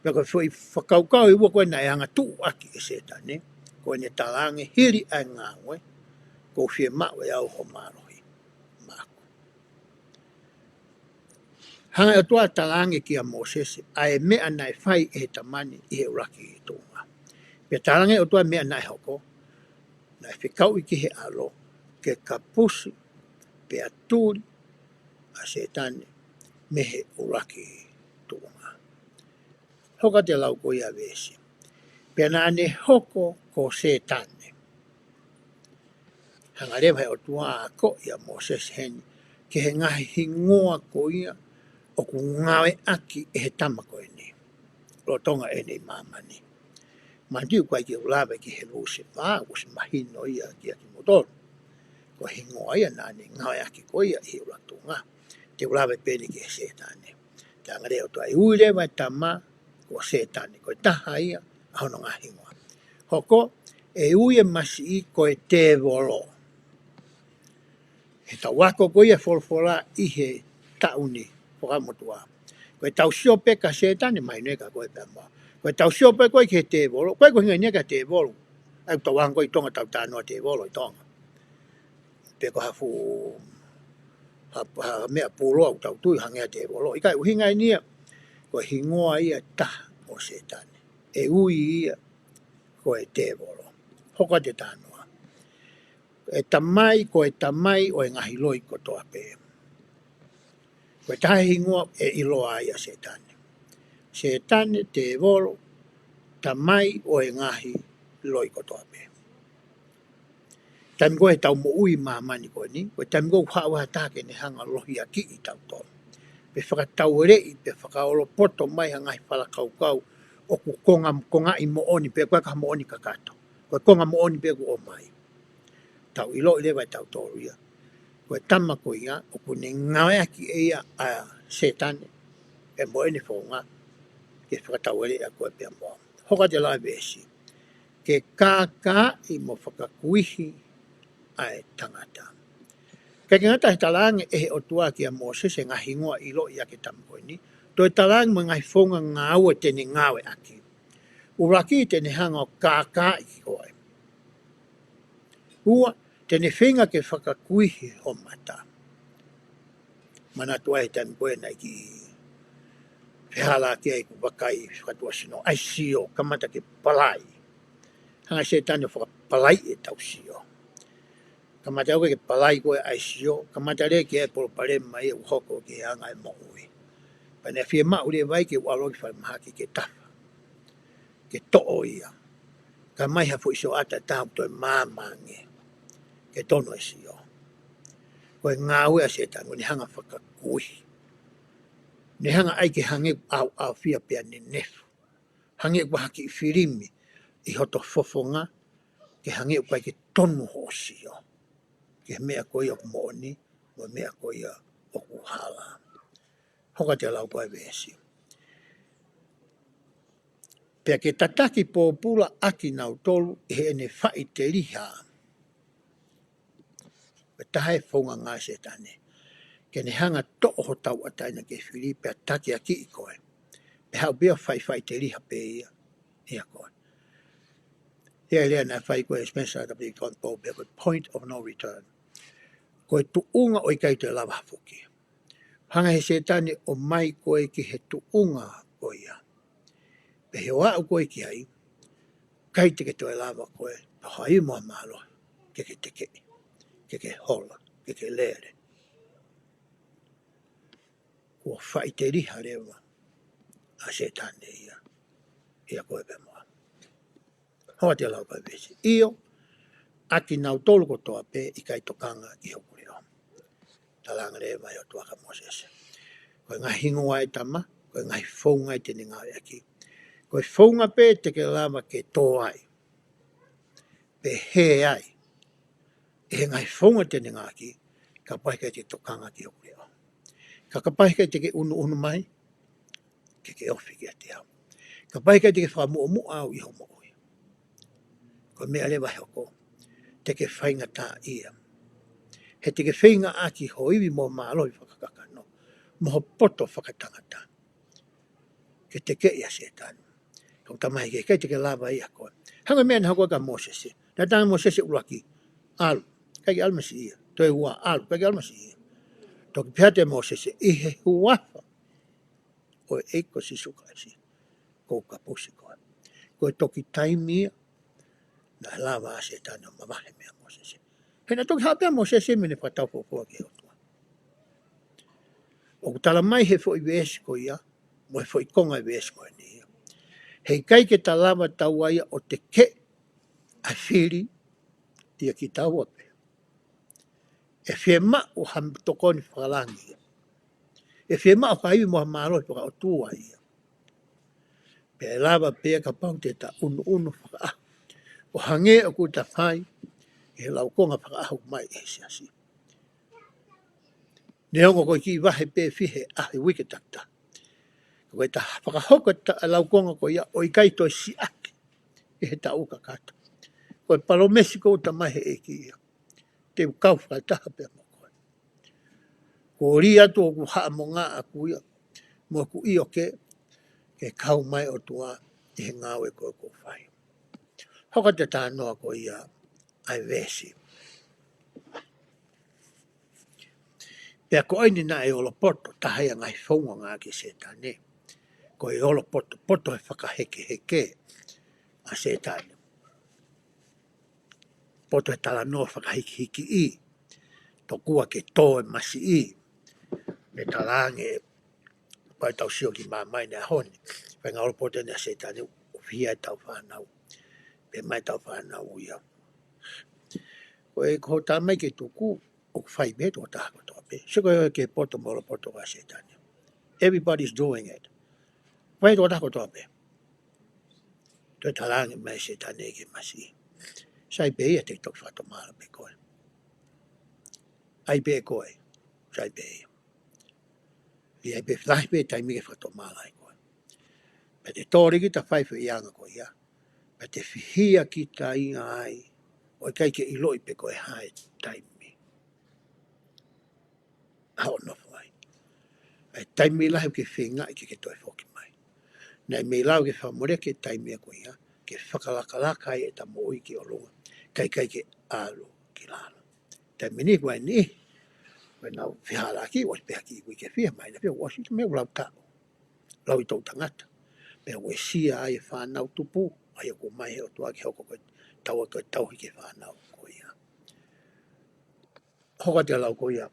A: Pea koe whui whakaukau I ua koe na e anga tuu aki e se tane. Koe ne talange hiri ai ngāwe. Ko whie mau e au ho mārohi. Māku. Hanga o tua talange ki a Mosese. Ai mea nai whai e he tamani I he uraki I tūnga. Pea talange o tua mea nai hoko. Nai whikau I ki he alo. Ke kapusi. Pea tūri. A se tane. Me he uraki tūnga. Hoka te lau ko ia vesi. Pea nā ne hoko ko se tane. Hanga rewa he o tua a ko ia Mosese heni. Ke he ngahi hingoa ko ia o ku ngawe aki e he tamako e ni. Rotonga e ni mamani. Mandiu kwa ki ulawe ki he lusi paa, usi mahino ia ki a ki motoru. Ko hingoa ia nā ne ngawe aki ko ia I ulatunga. Te ulawe peni ki he se tane. Te hanga rewa tua I uirewa e tama ko se tane. Ko taha ia a hono ngā hingoa. Hoko e uie masi I ko e te volo. He tau wako ko ia folfola I he tauni whakamotua. Koe tau siope ka se tane mai neka koe pēmā. Koe tau siope koe ke te volo. Koe ko hinga neka te volo. Ai tau wang koe tonga tau tānoa te volo I tonga. Peko hafu mea pūloa au tau tui hangea te volo. Ikai uhinga I nia. Koe hingoa ia taha o se tane. E ui ia koe te volo. Hoka te tānoa. E tamai ko e tamai o e ngahi loi ko toa pē. Koe tahe hingoa e iloa ai a setane. Setane te volo, ta mai o e ngahi loi kotoa pe. Taimi koe tau mo ui mamani koe ni, koe taimi koe whaua take ne hanga lohi a ki i tau tonu. Pe whakatau rei, pe whakaolo poto mai hangai whalakau kau, o ku konga i mo oni, pe koe ka mo oni kakato. Koe konga mo oni pe ku o mai. Tau ilo i lewa i tau toria. Koe tama koe ia, o ku ne ngawe aki e ia a setane, e mo eni whonga, ke whakatau rei a koe pia moa. Hoka te lai besi. Ke kākā i mo whakakuihi ai tangata. Kei ngata he talangi e he o tua ki a Moses e ngahi ngoa i lo i ake tamkoe ni. Toi talangi mo ngai whonga ngā ua tene ngāwe aki. Uraki tene hanga o kākā i ki koe. Ua tene whenga ke whakakuihi o mata. Mana tua he tamkoe na ki whihala ki ai ku wakai whakatua sino. Ai sio, kamata ke palai. Hanga se tane whakapalai e tau sio. Kamata au ke palai koe ai sio, kamata re ke e polo pare mai e uhoko ke hanga e mo'ui. Pane fie ma ule vai ke waloki whai mahaki ke tafa, ke to'o ia. Ka mai ha fo iso ata tahu toi māmange, ke tono e sio. Koe ngā ue a setan, ni hanga whakakui. Ni hanga ai ke hange au fia pia ni nefu. Hange wahaki i whirimi, i hoto fofonga, ke hange ukai ke tonu ho sio. Ke mea koe o kumoni, mo mea koe o kuhala. Hoka te lau koe vesi. Pea ke tataki pōpula aki nau tolu, he ene whai te liha. Pe tahe whaunga ngā setane. Ke ne hanga to'o ho tau ataina ke whiri, pea taki aki i koe. Pe hau bea whai te liha pe ia koe. Hea lea na whai koe Spencer ka pii koe pō, pea koe point of no return. Koe tuunga o i kai te lava hafuki. Hanga he setane o mai koe ki he tuunga o ia. Pe he oa au koe ki ai, kai te ke toi lava koe, pa hai mua malo, ke teke, ke hola, ke lere. Kua whai te riha rewa, a setane ia koe pe moa. Hoa te lau koe vesi. Io, aki nau tolu ko toa pe, i kai tokanga i hoku reo. Talanga rewa i o tuaka Moses. Koe ngā hingoa e tama, koe ngā whaunga i tene ngā aki. Koe whaunga pe te ke lama ke tō ai. Pe he ai. E ngai whaunga tene ngā ki, ka paika te tokanga ki hoku reo. Ka paika te ke unu mai, ke ofi ki a te au. Ka paika te ke whamu au i homo oi. Koe mea lewa hoko, te ke whainga tā ia. He te ke whainga aki ho iwi mō māloi whakakaka no. Moho poto whakatangata. Ke te ke ia setani. Kau tamai ke te ke lava ia koe. Hanga mea na hako ka Moses. Na tanga Moses uraki. Alu. Kai ke almasi ia. Toi ua alu. Kai ke almasi ia. Toki piate Moses i he huafa. O eiko si sukaisi. Kou ka pusi koe. Koe toki taimia. Na lava a setani o mawahe mea Moses. He na toki hapea Moses mene whatau pōpua ki hotua. O kutala mai he fo i vesi ko ia. Mo he fo i konga i vesi ko ni ia. Hei kai ke talama tau aia o te ke a whiri ia ki tau ape. E whie ma o ham tokoni whakalangi ia. E whie ma o haiwi mo ha maroi whaka o tua ia. Pe e lava pea ka pau te ta unu whaka ahu. O hange o kuta whai, e lau konga whaka ahu mai e siasi. Ne ongo koe ki wahe pe whihe ahi wike takta. Koe ta whakahoka ta lau konga koe ia o i kai toi si ake. E he ta uka kata. Koe palo Mexico ta mahe e ki ia. Te ukau whakataha pe mo koe. Ko ri atu o ku haa mo ngā a kuia. Mo ku i o ke kau mai o tua i he ngāwe koe ko whai. Hoka te tā noa ko ia ai vesi. Pea ko aini na e olo poto, tahai a ngai whaunga ngā ki setane. Ko e olo poto he whakaheke a setane. Poto he tala noa whakahiki i. To kua ke tō e masi i. me talange pai tau sio ki mamai ne honi pe ngalo pote ne se tani fia tau whanau pe mai tau whanau ia o e ko ta mai ke tuku o fai me to ta ko to pe siko ke poto molo poto wa se tani everybody's doing it wai to ta ko to pe to talange mai se tani ke masi sai be e te tok fato mala pe ko ai be ko sai be ia be flash be tai mi ke fato mala ko pe te tori ki ta fai fe ianga ko ia pe te fihia ki ta inga ai o kai ke iloi pe ko e hai tai mi hao no fai ai tai mi la ke finga ke toi foki mai nei me lau ke famore ke tai mi ko ia ke whakalaka e ta moi ki o lunga kai ke alo ki lana tai mi ni ko ni when now fihala ki was pe ki we ke fia mai na pe was me lau ta lau I tau tangata pe we sia ai whanau tupu ai ko mai o tua ki hoko ko tau ki whanau ko ia hoka te lau ko ia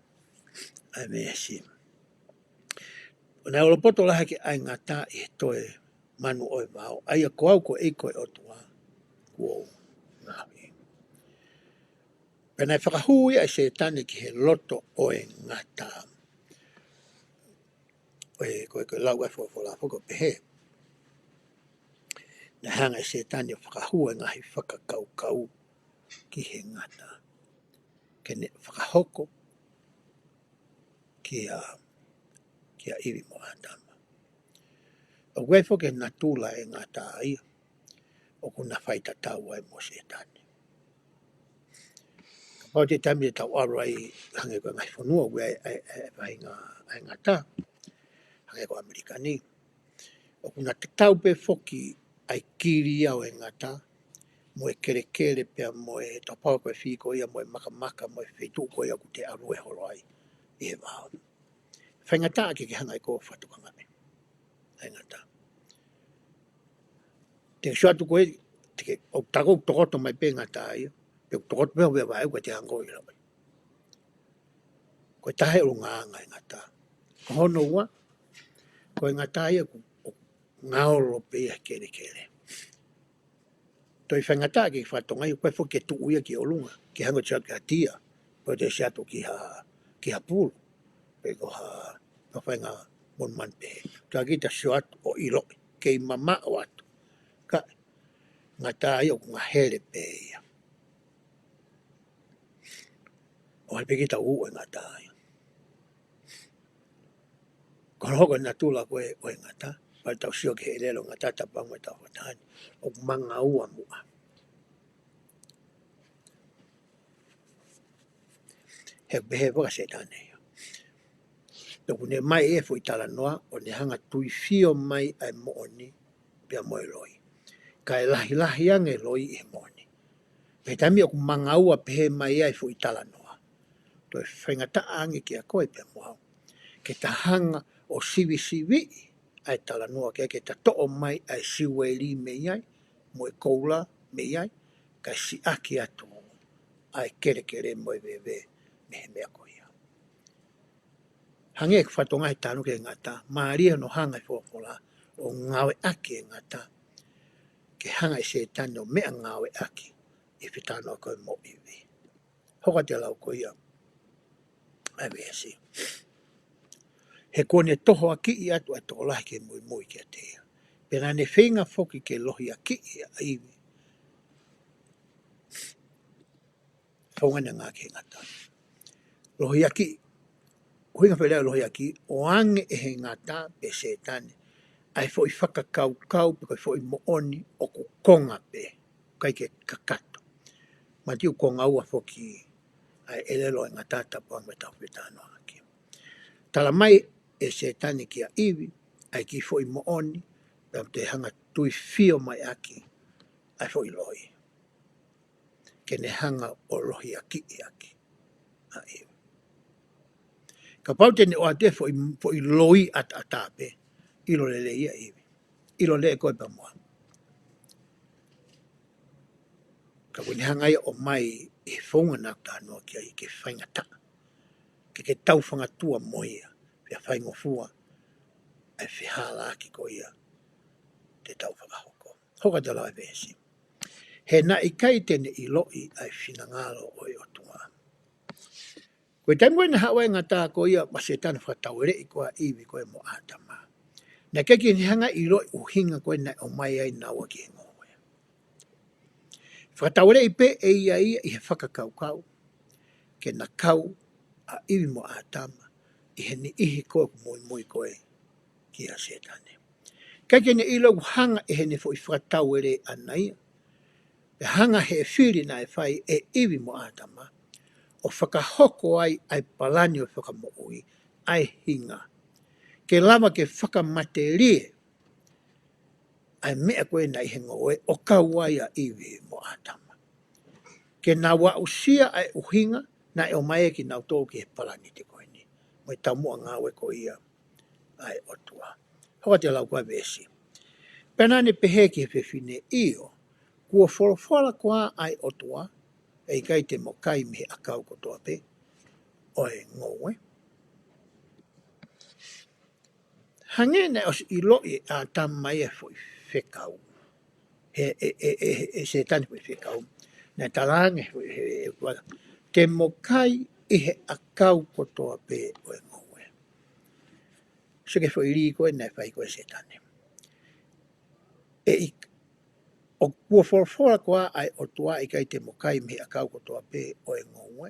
A: ai me si na o poto la ke ai ngata e toe manu oi vau ai ko au ko e ko o tua ko na pena whakahui ai se tane ki he loto o e ngata ko lau e la foko pe he na hanga se tane whakahua ngahi whakakau ki he ngata ke ne whakahoko ki a iwi mo atama o wefo ke natula e ngata ai o kuna whaita tau ai mo se tane o te tami e tau aro ai hange ko ngai whanua ue ai ngata hange ko Amerikani o kuna te tau pe foki ai kiri au e ngata mo e kere pia mo e tapau ko e whiko ia mo e maka mo e whitu ko ia ku te aru e horo ai e wao whaingata ke hanga i ko whatukanga me ai ngata te suatu ko e te o tako tokoto mai pe ngata ai pe tokoto me o vai ko te hango i rabai ko tahe o nganga i ngata ko hono ua ko e ngata ia ku ngaolo pe ia kere toi whaingata ki whatonga i koe whoke tu uia ki o lunga ki hango tia ki ha tia po te siato ki ha pulu pe ko ha whainga mon man pe ta ki ta suat o ilo ke I mama o atu ka ngata ai o ngā here pe ia o hai pe ki ta u e ngata ai ko hoko na tula koe o e ngata pa tau sio ki he lelo ngata tapang me tau watani o manga ua mua he behe waka se tane Tōku ne mai e fo I tala noa o ne hanga tui fio mai ai mooni pia moe loi. Ka e lahi ange loi e mooni. Pe tami o ku mangaua pehe mai ai fo I tala noa. To e whaingata ange ki a koe pia moa. Ke ta hanga o sivi ai tala noa ke ta to'o mai ai siweli me iai, moe koula me iai, ka si aki atu ai kere moe vewe me he mea koe. Hange e whatonga he tanu ke ngata, maaria no hanga I whokola, o ngawe aki e ngata, ke hanga I se tanu mea ngawe aki, I whitano koe mo iwi. Hoka te lau koe ia, ai wea si. He kone toho a ki I atu a tō lahi ke mui ke te ia. Pena ne whenga whoki ke lohi a ki I a iwi. Whongana ngā ke ngata. Lohi a ki, huinga whelea lohi a ki, o ange e he ngata pe se tane, ai foi whakakau pe kai foi mooni o ku konga pe kai ke kakato ma tiu konga ua foki ai elelo e ngatata po anga tau petano aki tala mai e se tani ki a iwi ai ki foi mooni pe te hanga tui fio mai aki ai foi loi ke ne hanga o lohi aki a iwi ka paute ne o ate foi loi at atape ilo lele ia iwi ilo le koe pa moa ka wini hangai o mai e whaunga nā tānoa ki ai ke whaingata, ke tau whangatua moia, Pia whaingofua ai whihala ki ko ia te tau whakahoko. Hoka te lau e vesi. He na i kai tene i loi ai whinangalo o i otua. Koe taimu e na hawa e ngata ko ia masetana whakatauere i koa iwi koe mo atama. Na keki ni hanga i loi uhinga koe na o mai ai naua ki he ngoe. Whakatauere i pe e ia i he whakakaukau. Ke na kau a iwi mo atama i he ni ihi koe mui mui koe ki a setane. Keki ni i loi hanga i he ni fo i whakatauere anai. Pe hanga he whiri na e whai e iwi mo atama. O whakahoko ai palani o whakamoui, ai hinga. Ke lama ke whakamaterie, ai mea koe na ihe ngoe, o kauai a iwi mo atama. Ke na wa usia ai uhinga, na e o mai ki nau tō ki he palani te koe ni. Moi tamua ngawe ko ia ai otua. Hoa te lau koe vesi. Pena ne pehe ki he whiwhine iyo, kua wholawhala koa ai otua, e kai te mokai mihe akau kotoa pe, oe ngoe. Hange na os i loi a tamai e foi whekau. E se tani foi whekau. Na talange foi te mokai i he akau kotoa pe oe ngoe. Se ke foi ri koe na whai koe se tani. E i o kua wholawhala koa ai o tua i kai te mokai mihe akau kotoa pe oe ngoe.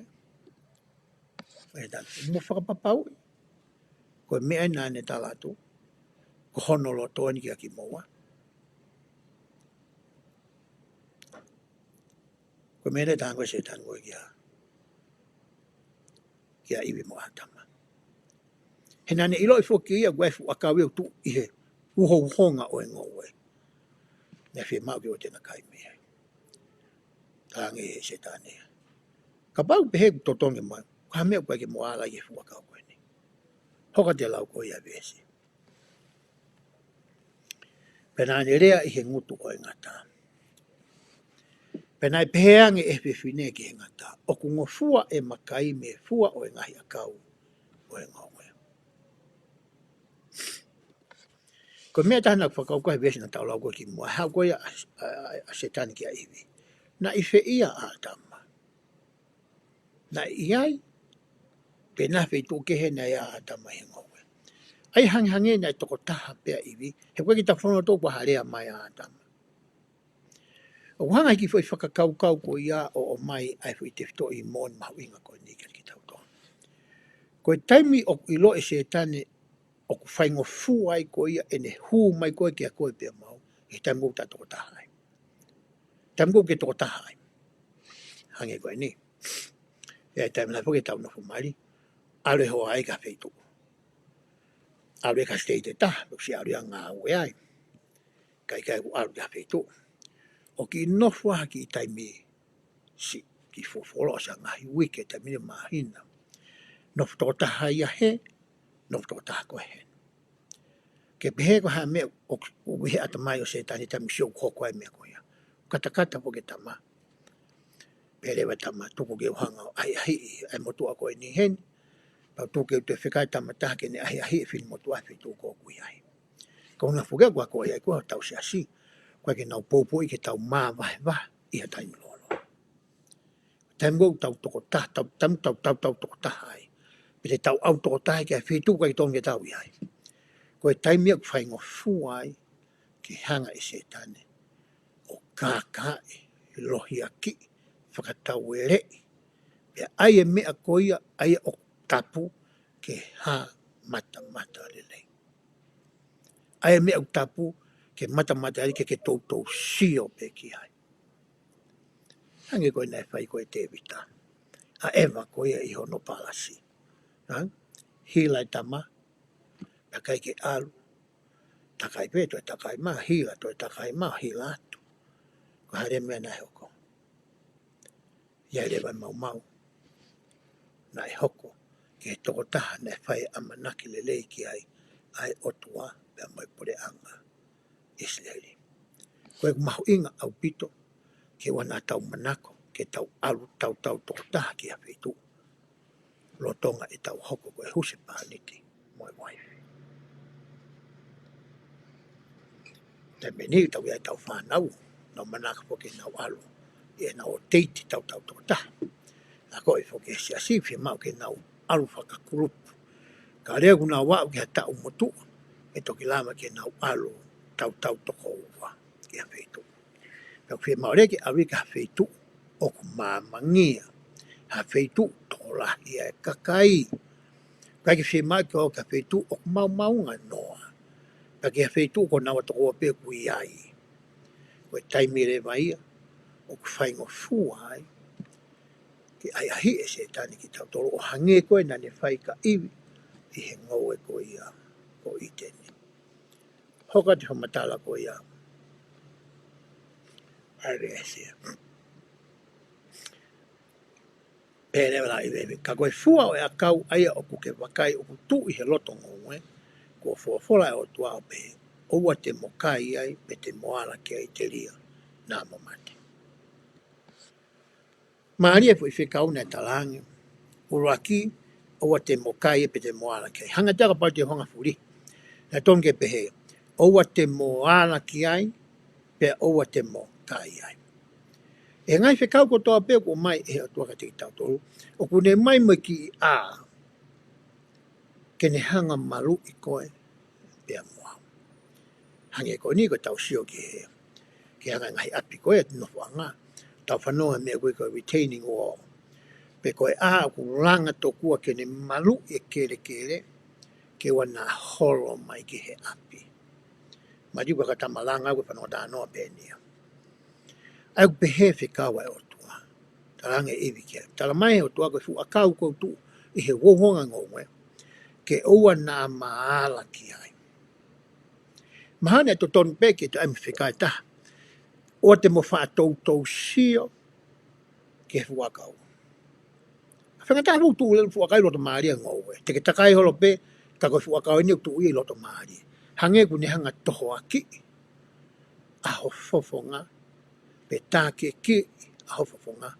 A: E tani, mo whakapapau. Koe mea nane talatu. Ko hono lo toani ki a ki moa. Ko mene tango se tango ki a iwi mo atama. He nane ilo i fōki ia gwefu a kawi o tu i he uho uhonga o e ngoe. Ne whi mau ki o tena kai mea. Tangi he se tane. Ka pau pehe totonge mai. Ka mea koe ke mo ala i he fuakau koe ni. Hoka te lau koe ia vesi. Penane rea i he ngutu o e ngata. Penai peheange e whiwhine ki he ngata. O kungo fua e makai me fua o e ngahi a kau o e ngoe. Ko mea tahana whakau koe vesi na tau lau koe ki mua. Hau koe a setani ki a iwi. Na i whi ia a tama. Na i ai. Pe na whi tō kehe na ia a tama he ngoe. Ai hangi na i toko taha pea iwi. He koe ki ta whono tō kua harea mai a tama. O hanga ki whai whakakau ko ia o mai ai whi te whito i mōni mahu inga koe ni ki tau tō. Koe taimi o i lo e setani o ku whaingo fu ai ko ia ene hu mai koe ki a koe pia mau. I taimu ta toko taha ai. Taimu ke toko taha ai. Hange koe ni. Ia taimu na poke tau na fumari. Alu ho ai ka whaitu. Alu ka stay te taha. Luksi alu a ngā ue ai. Kai ku alu ka whaitu. O ki nofua ki taimi si ki fofolo sa ngahi wike taimi mahina. Nofu toko taha ia he. Nofu toko taha koe he. Ke pehe ko ha mea o wihe atamai o se tani taimi si o koko ai mea koe ia. Kata poke tama. Perewa tama tuku ke uhanga o ai ai motua koe ni hen. Pau tuku ke te whikai tama taha ke ne ai whini motua whini tuku kui ai. Ko nga fuke kua koe ai kua tau se asi. Koe ke nau popo i ke tau maa vahe vahe i ha taimi lolo. Taimi tau toko taha, tau toko taha ai. Pete tau au toko taha ke a whini tuku ai tonge tau i ai. Koe taimi aku whaingo fuai ki hanga i se tane. O kākai, lohi aki, whakatau e rei. Pea ai e mea koia, ai o tapu ke ha mata lelei. Ai e mea o tapu ke mata ali ke tautou sio pe ki ai. Hange koe nei whai koe te vita. A ewa koia i hono palasi. Hila i tama, takai ke alu, takai pe toi takai maa, hila toi takai maa, hila atu. Ko hare mea nai hoko. Iai rewa mau. Nai hoko. Ke toko taha nai whai amanaki lelei ki ai otua pea mai pore anga Israeli. Koe mahu inga au pito ke wana tau manako ke tau alu tau toko taha ki a whitu. Lotonga e tau hoko koe huse pāniti mo wife te meni tau ia tau whanau no manaka poke nau alo e nau o teiti tau ta a koe foke sia sifi mau ke nau alu whakakurupu ka rea kuna wau ki ha tau motu e toki lama ke nau alo tau toko ua ki ha whetu ka whi maoreke awika ha whetu o ku māmangia ha whetu toko lahi e kakai ka ki whi mai ko ka whetu o ku maunga noa ka ki ha whetu ko nawa toko a pe kui ai koe taimire vai o ku whaingo fua ai ki ai ahi e se tani ki tau toro o hange koe nani whai ka iwi i he ngau e ko ia ko i teni. Hoka te whamatala ko ia are e se. Pere wala i wewe. Ka koe fua o e a kau aia o kuke wakai o kutu i he loto ngongue ko fuafola e o tua o pe oua te mokai ai pe te moala ke ai te lia nā mamate. Maari e fu i whikau ne talangi uruaki oua te mokai e pe te moala ke ai. Hanga taka pau te honga furi. Na tonge pehe oua te moala ki ai pe oua te mokai ai. E ngai whikau ko toa pe ko mai e atua ka te tau tolu. O kune mai mo ki a ke ne hanga malu i koe pe a mua. Hange ko ni ko tau sio ki he. Ke hanga ngai api koe at no whanga. Tau whanoa mea koe ko retaining wall. Pe koe a ku langa to kua ke ne malu e kere ke wana holo mai ki he api. Mari ko kata malanga ko whanoa tānoa pēnia. Ai ku pehe whikawa e o tua. Talange iwi kia. Tala mai o tua ko fu akau ko tu i he wohonga ngongwe. Ke oua nā maala ki ai. Mahane to ton peke to ai whikai taha. O te mo whātou sio ke fu akau. Whangata fu tu le fu akai loto maari ngongwe. Te ke takai holo pe ka ko fu akau ni tu i loto maari. Hange ku ne hanga toho aki. Aho fofonga. Pe tāke ki aho fofonga.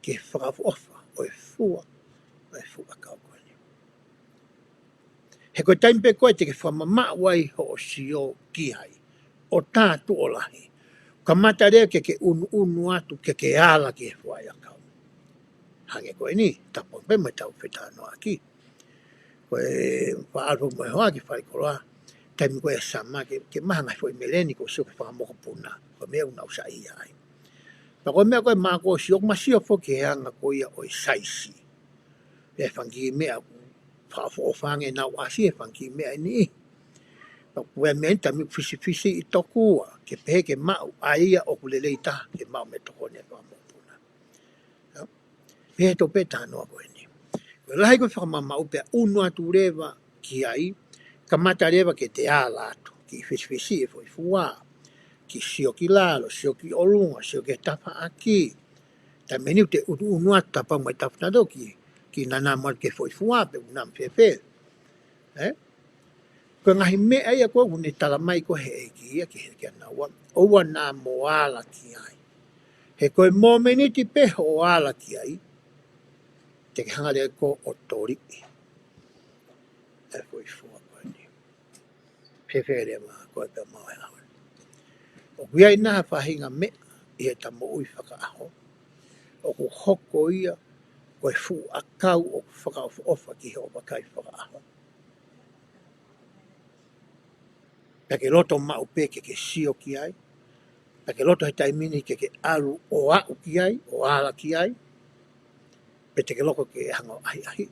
A: Ke whakafu ofa o e fua. O e fu akau koe. He koe taimpe koe te ke whamama wai ho o sio ki hai. O tātu o lahi. Ka mata rea ke unu atu ke ala ki he whai akau. Hange koe ni, tapon pe mai tau whetano aki. Koe whaaru mai hoa ki whai koroa. Taimi koe sama ke maha ngai fwoi meleni ko sio ke whakamoko puna. Koe mea unau sa ia ai. Pa koe mea koe maa koe sio masio fo ke heanga koe ia oi saisi. E whangi mea whaafofange nau asi e whangi mea ni. Pa koe mea ta mi fisi i tokua. Ke pehe ke mau aia o kulelei ta ke mau me toko ne whamoko puna. Pehe to pe tānoa koe ni. Koe lahi koe whakamama upea unu atu rewa ki ai. Ka mata rewa ke te ālatu. Ki fisi e fwoi fua. Ki sio ki lalo, sio ki olunga, sio ke tapa aki. Ta meni te unu atu tapa mai tapa do ki nana mar ke fwoi fua pe unam fefe. Ko ngahi mea ia koe kune tala mai ko he eki ia ki he kia naua. Oua nā moala ki ai. He koe mō meniti pe o ala ki ai. Te ke hanga rea ko o tori. E fwoi fua koe ni. Fefe rea maa koe pe mau he awan. O kuia i naha whahinga mea i he tamo ui whaka aho. O ku hoko ia koe fu akau o ku whaka ofa ki he o wakai whaka aho. Pake loto mau pe ke sio ki ai. Pake loto he taimini ke alu o au ki ai, o ala ki ai. Pe te ke loko ke hanga ahi.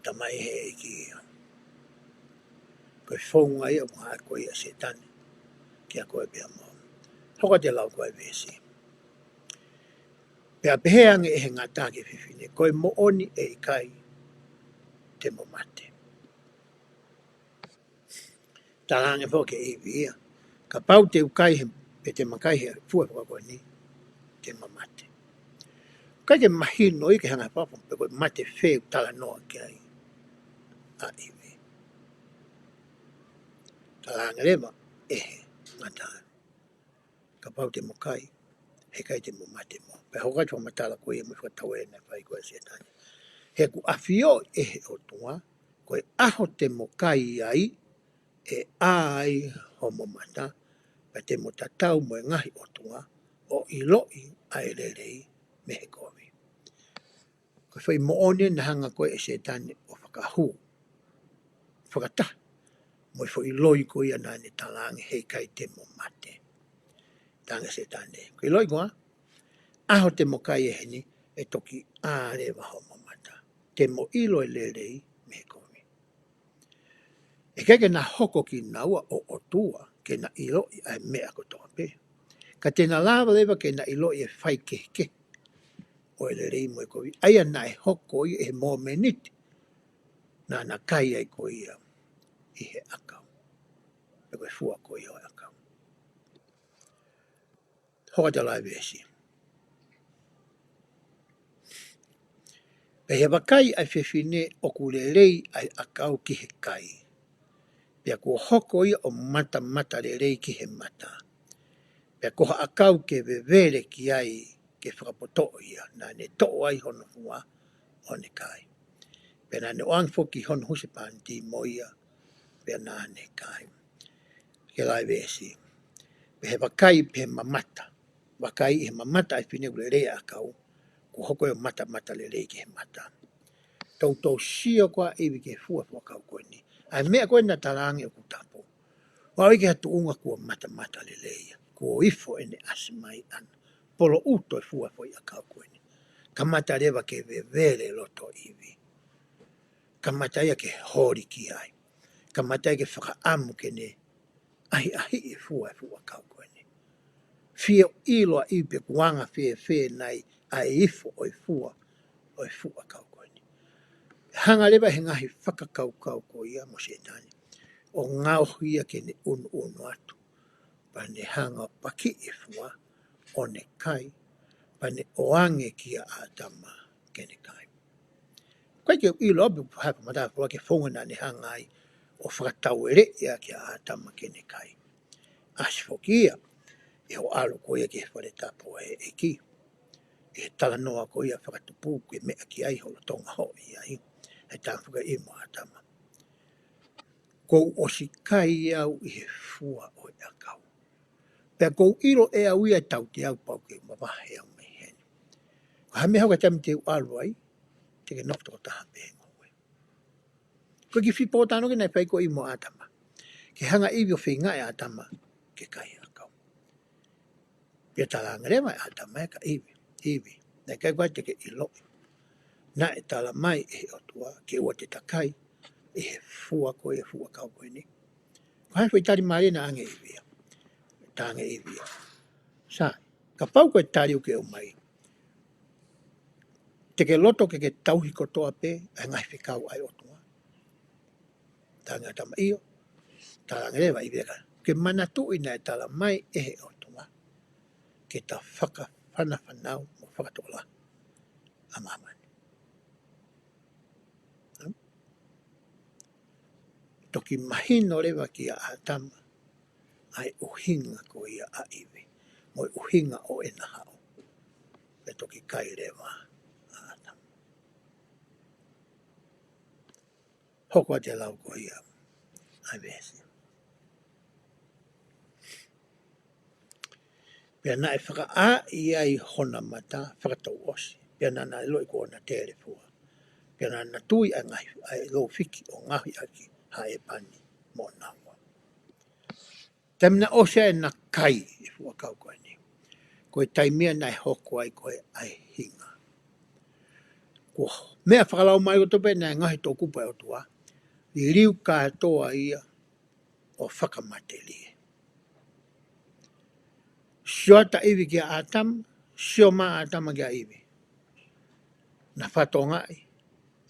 A: Tamai he ki koe whaunga ia mga koe ia se tani. Kia koe pia mo. Hoka te lau koe vesi. Pea peheange e he ngata ke whiwhine. Koe mo oni e ikai te mo mate. Talange fo ke iwi ia. Ka pau te ukai he, pe te makai he fua koe ni. Te mo mate. Kai ke mahino i ke hanga papam pe koe mate wheu tala noa ki ai. A iwi. Talange rewa e he ngata. Ka pau te mokai. He kai te mo mate mo. Pe hokai tō matala koe e mwhua tau e na whai koe se tani. he ku awhio e he o tua, koe aho te mokai ai, e ai homo mata, pa te mo tatau mo e ngahi o tua, o I loi ai rerei me he kovi. Koe whai mo one na hanga koe e se tane o whakahu, whakata, mo I whai loi koe ana ne talangi hei kai te mo mate. Tanga se tane. Koe loi koa, aho te mokai e heni, e toki āre wa homo mata. Te mo ilo e rerei me he kovi. E keke na hoko ki naua o tua, ke na ilo I ai mea ko toa pe. Ka tēnā lava lewa ke na ilo I e whai ke o e rei mo e kovi. Aia na e hoko I e mō meniti. Na kai ai ko ia I he akau. E koe fua ko ia o akau. Hoka te lai vesi. Pe he wakai ai whiwhine o kure rei ai akau ki he kai. Pea kua hoko ia o mata rei ki he mata. Pea koha akau ke vevere ki ai ke whakapoto ia. Na ne to'o ai hono hua o ne kai. Pea na ne oang foki hono husipan ti mo ia. Pea na ne kai. Ke lai vesi. Pe he wakai pe mamata. Wakai he mamata ai whine kure rei akau. Ko hoko e mata le rei ki he mata. Tau sia koa iwi ke fua kau koe ni. Ai mea koe na tarangi o kutapo. Wau ke hatu unga kua mata le leia. Kua ifo ene asimai ana. Polo uto e fua i a kau koe ni. Kamata rewa ke vevere loto iwi. Kamata ia ke hori ki ai. Kamata ia ke whakaamu ke ne. Ahi e fua kau koe ni. Fia iloa iwi kuanga fie nai ai ifo o i fua kau koe ni. Hanga lewa he ngahi whakakau ko ia mo se tani. O ngau hia ke ne unu atu. Pa ne hanga paki e fua o ne kai. Pa ne oange ki a atama ke ne kai. Koe ke i lobi hapa mata kua ke whonga na ne hanga ai o whakatau ere ia ki a atama ke ne kai. Asifokia e o alo ko ia ke whare tapo e ki. E tala noa ko ia whakatupu ke mea ki ai holo tonga ho ia i. E tāwhuka i mo atama. Kou o si kai au I he fua o ia kau. Pea kou iro e au ia tau te au pau ke mawahe au me heni. Ko hame hauka tami te ualu ai, te ke nokta ko taha me hengo ue. Ko ki whipo tano ke nai pai ko I mo atama. Ke hanga iwi o whinga e atama ke kai a kau. Pea tala ngarewa e atama e ka iwi. Nai kai kwa te ke ilo. Na e tala mai e o tua ke ua te takai e he fua ko e fua kau koe ni. Ko hai whaitari maare na ange iwia. Tānge iwia. Sa, ka pau koe tari o ke o mai. Te ke loto ke tauhi kotoa pe, ai ngai whikau ai o tua. Tānga tama iyo, tānga rewa iwia ka. Ke mana tui nei tala mai e he o tua. Ke ta whaka whana whanau mo whakatola. Amamani. Toki mahino rewa ki a atama. Ai uhinga ko ia a iwi. Mo uhinga o e nahao. E toki kai rewa a atama. Hoko a te lau ko ia. Ai vesi. Pea na e whaka a ia I hona mata whakatau osi. Pea na na loi ko na tere fua. Pea na tui a ngai ai lo fiki o ngahi aki hae pani mo nawa. Tamina osia e na kai e fua kau koe ni. Koe taimia na e hoko ai koe ai hinga. Ko mea whakalau mai o tope na e ngahi tō kupa e o tua. I riu kātoa ia o whakamateli. Sio ta iwi ki a atama, sio ma atama ki a iwi. Na whatonga ai,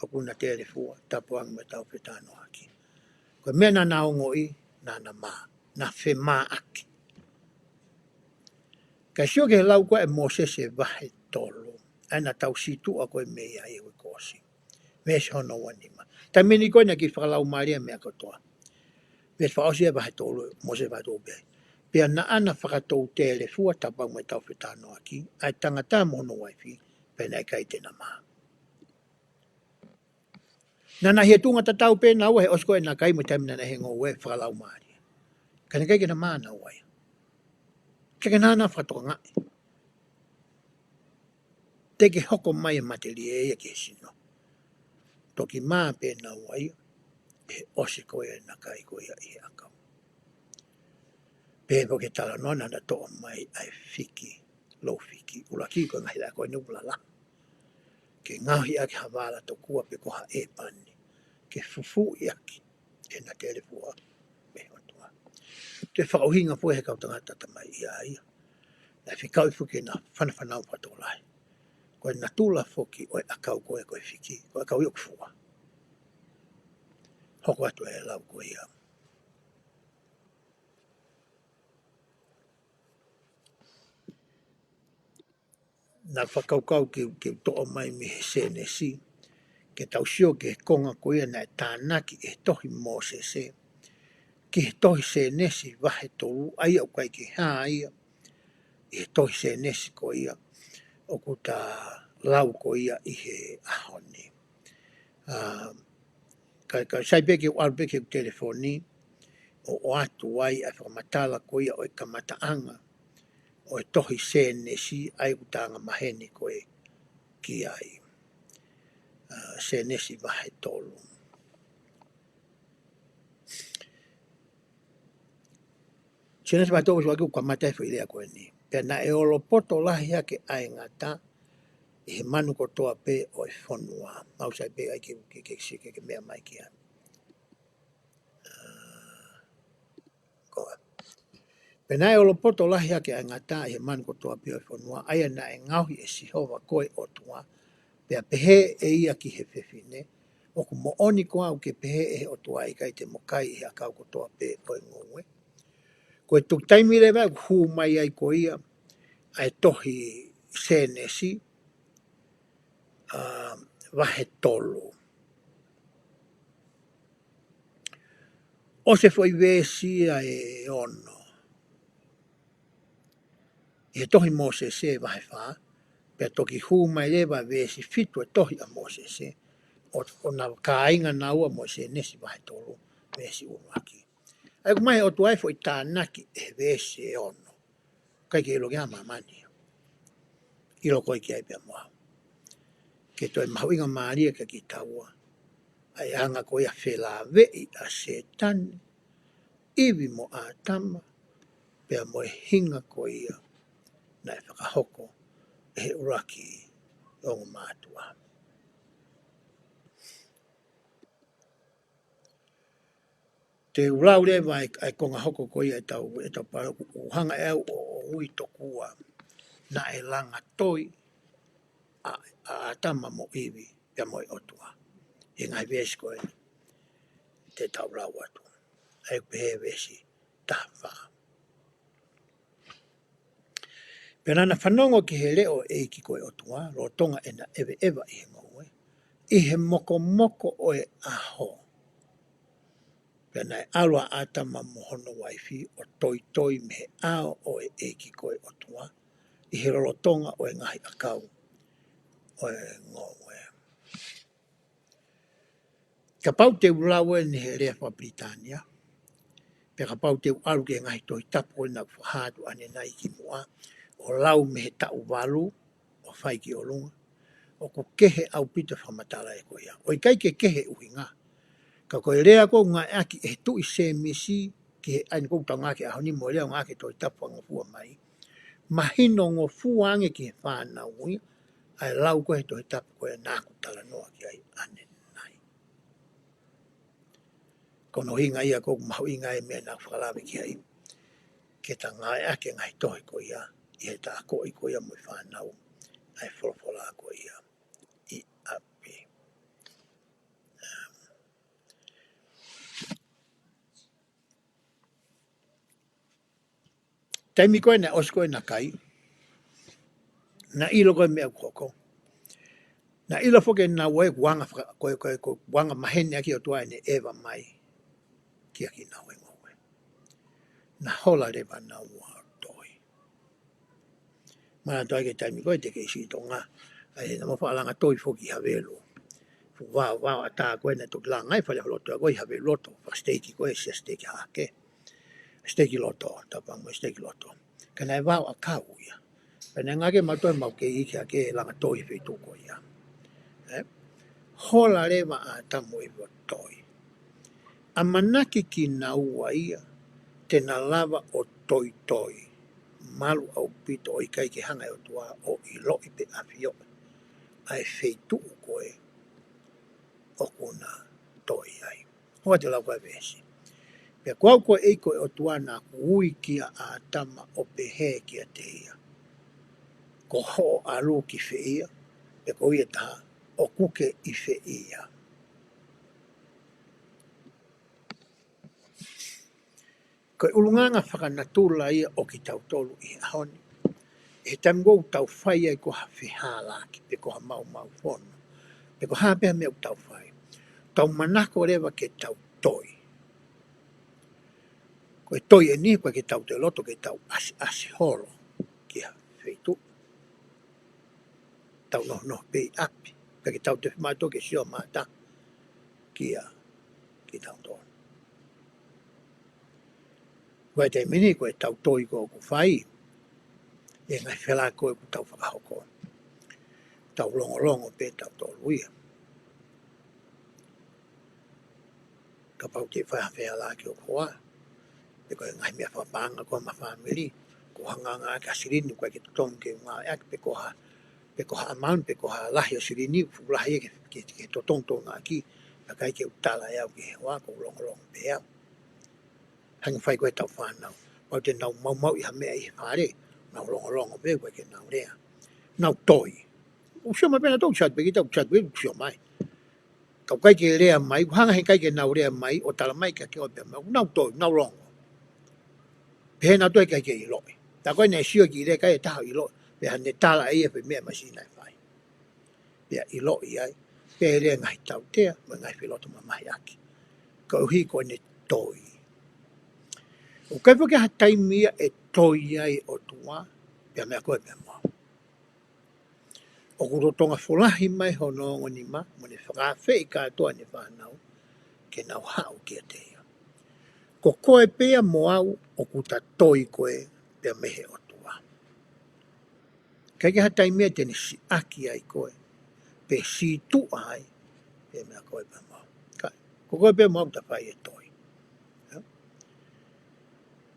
A: o kuna tere fua, tapuang me tau whetano aki. Koe mea na naongo I, na maa, na whe maa aki. Kai sio ke lau koe e Mosese vahe tolo, ana tau situ a koe mea I koe kosi. Mea se hono wanima. Tai meni koe na ki whakalau maria mea kotoa. Mea whaosia vahe tolo, Mose vahe tolo bea. Pea na ana whakatou tere fua, tapuang me tau whetano aki, ai tangata mono waifi, pena e kai tena maa. Nana he tunga tatau pe na he osko e na kai mo tamina na he ngo we whakalau maari. Kani kai kena mana wai. Kena nana whatoka ngai. Teke hoko mai e materi e ke sino. Toki maa pe na wai. E ose koe na kai koe i he akau. Pe po ke tala nona na toa mai ai fiki. Lo fiki. Ula ki koe ngai la koe ni ula la. Ke ngahi ake havala to kua pe koha e pani. Ke fufu i aki. E na telefua. Me hotua. Te whakauhinga po he kau tangata tamai ia ia. Na whikau i fuki na whanawhanau patolai. Koe na tula foki o akau koe koe fiki. Koe akau i okfua. Hoko atu e lau koe ia. Na whakaukau ke toa mai mi he senesi. Ke tau sio ke konga koe na e tānaki e tohi mō se. Ke he tohi senesi wahe tolu. Ai au kai ke hā ia. I he tohi senesi ko ia. Oku tā lau ko ia i he ahoni. Kai sai peke o albeke o telefoni. O atu ai a whakamatala ko ia o e kamataanga. O e tohi senesi ai utanga maheni ko e ki ai. Senesi wahe tolu. Senesi wahe tolu waki ukamatai whailea koe ni. Pea na e olo poto lahi ake ai ngata. I he manu ko toa pe o e whanua. Mau sai pe ai ke mea mai ki ai. Koa. Pena e olo poto lahi ake ai ngata i he manu ko toa pe o e whanua. Aia na e ngauhi e sihova koe o tua. Pea pehe e ia ki he whewhine. Oku mo oni ko au ke pehe e he o tua i kai te mokai i he akau ko toa pe o e ngongue. Koe tuk taimi lewa hu mai ai ko ia. Ai tohi senesi. Wahe tolu. O se foi vesi e ono. I he tohi mō se wahe wha. Pea toki hu mai lewa vesi fitu e tohi a mō se. O na kāinga na ua mō se nesi wahe tolu. Vesi uruaki. Ai kumai o tuai foi tānaki e vesi e ono. Kai ke ilo kia mamani. Ilo koi ki ai pia mua. Ke toi mahuinga maaria ka ki taua. Ai anga ko ia whela vei a se tani. Iwi mo a tama. Pea mo e hinga ko ia. Na e whakahoko. E he uraki. Ongo mātua. Te urau lewa ai konga hoko ko ia e tau para uhanga e au o ui tokua. Na e langa toi. A tama mo iwi. Pea mo e otua. E ngai vesi ko e. Te tau rau atu. Ai pehe vesi. Taha. Pena na whanongo ki he leo e ki koe o tua, ro tonga e na ewe ewa i he ngoue. I he moko moko o e aho. Pena e alwa atama mohono waifi o toi toi me he ao o e ki koe o tua. I he rolo tonga o e ngahi akau o e ngoue. Ka pau te ulaue ni he rea wha Britania. Pea ka pau te uaru ke ngahi toi tapu o na whahatu ane nai ki mua. O lau me he tau walu, o whai ki o lunga, o ko kehe au pita whamatala e koe ia. O i kai ke kehe uhi ngā. Ka koe rea ko ngā aki e tu i se misi, ki he aini kou tau ngā ke aho ni mo rea ngā ke toi tapu ngā fua mai. Mahino ngō fua ange ki he whānau ui, ai lau koe toi tapu koe nāku tala noa ki ai ane nai. Kono hinga ia kou mahu inga e mea nā whakalawe ki ai. Ke ta ngā ake ngai tohi ko ia. I he tā ko i ko ia mui whanau. Ai wholofola ko ia. I api. Taimi koe na osko e na kai. Na ilo koe mea koko. Na ilo foke na ue kuanga kuanga mahene aki o tua ne ewa mai. Ki aki na ue ngoe. Na hola rewa na ua toi. Mana toi ke taimi koe te ke isi tonga. Ai na mawha alanga toi foki havelo. Wao ata koe na tu langai fa loto koe have loto fa steki koe se steki hake. Steki loto tapa mo steki loto. Kana wao akau ia. Pena ngake mato mau ke ike ake langa toi fe tu ko ia. Hola lewa a tamu i toi. A manaki ki na ua ia te na lava o toi toi. Malu au pito o ikai ke hanga o tua o i lo i pe awhio. Ai fe tu koe o kuna toi ai. Hoa te lau koe vesi. Pea kua koe ei koe o tua na kui kia a tama o pehe kia te ia. Ko ho alu ki fe ia. Pea ko ia taha o kuke i fe ia. Koe ulunganga whakanatula ia o ki tau tolu i ahoni. E tamgou tau whai ai ko ha whiha laki. Pe ko ha mau mau whono. Pe ko ha pēha mea tau whai. Tau manako rewa ke tau toi. Koe toi e ni koe ke tau te loto ke tau asi holo. Kia wheitu. Tau no pei api. Pe ke tau te whimato ke sio mata. Kia ki tau toi. Koe te mini koe tau toi ko ku whai. E ngai whela koe ku tau whakahoko. Tau longo pe tau tolu ia. Ka pau te whea la ki o koa. Pe koe ngai mea whapanga koa ma whamiri. Ko hanganga ka sirini koe ke tong ke ngā eak pe koha aman pe koha lahi o sirini. Lahi ke totong tō ngā ki. Ka kai ke utala iau ki hewa ko longo pe iau. Hangi whai koe tau whanau. Pau te nau mau i ha mea i whare. Nau longo pe koe ke nau rea. Nau toi. Usio mai pena tau chat pe ki tau chat pe usio mai. Kau kai ke rea mai, hanga he kai ke nau rea mai, o tala mai ka ke o pe mai, nau toi, nau longo. Pe nau toi kai ke i loi. Ta koe ne sio ki rea kai e taha i loi, pe hane tala e pe mea masi nai whai. Pe i loi ai, pe rea ngai tau tea, ma ngai whiloto ma mahi aki. Ka uhi koe ne toi. O kai whake ha taimia e toi ai o tua, pe mea koe pe mau. O kurotonga folahi mai hono ngoni ma, mo ne whakawhi i katoa ni whanau, ke nau hau kia te ia. Ko koe pea mo au o kuta toi koe pea mehe o tua. Kai ke hatai mea tene si aki ai koe, pe si tu ai, pe mea koe pea mau. Ko koe pea mau ta whai e toi.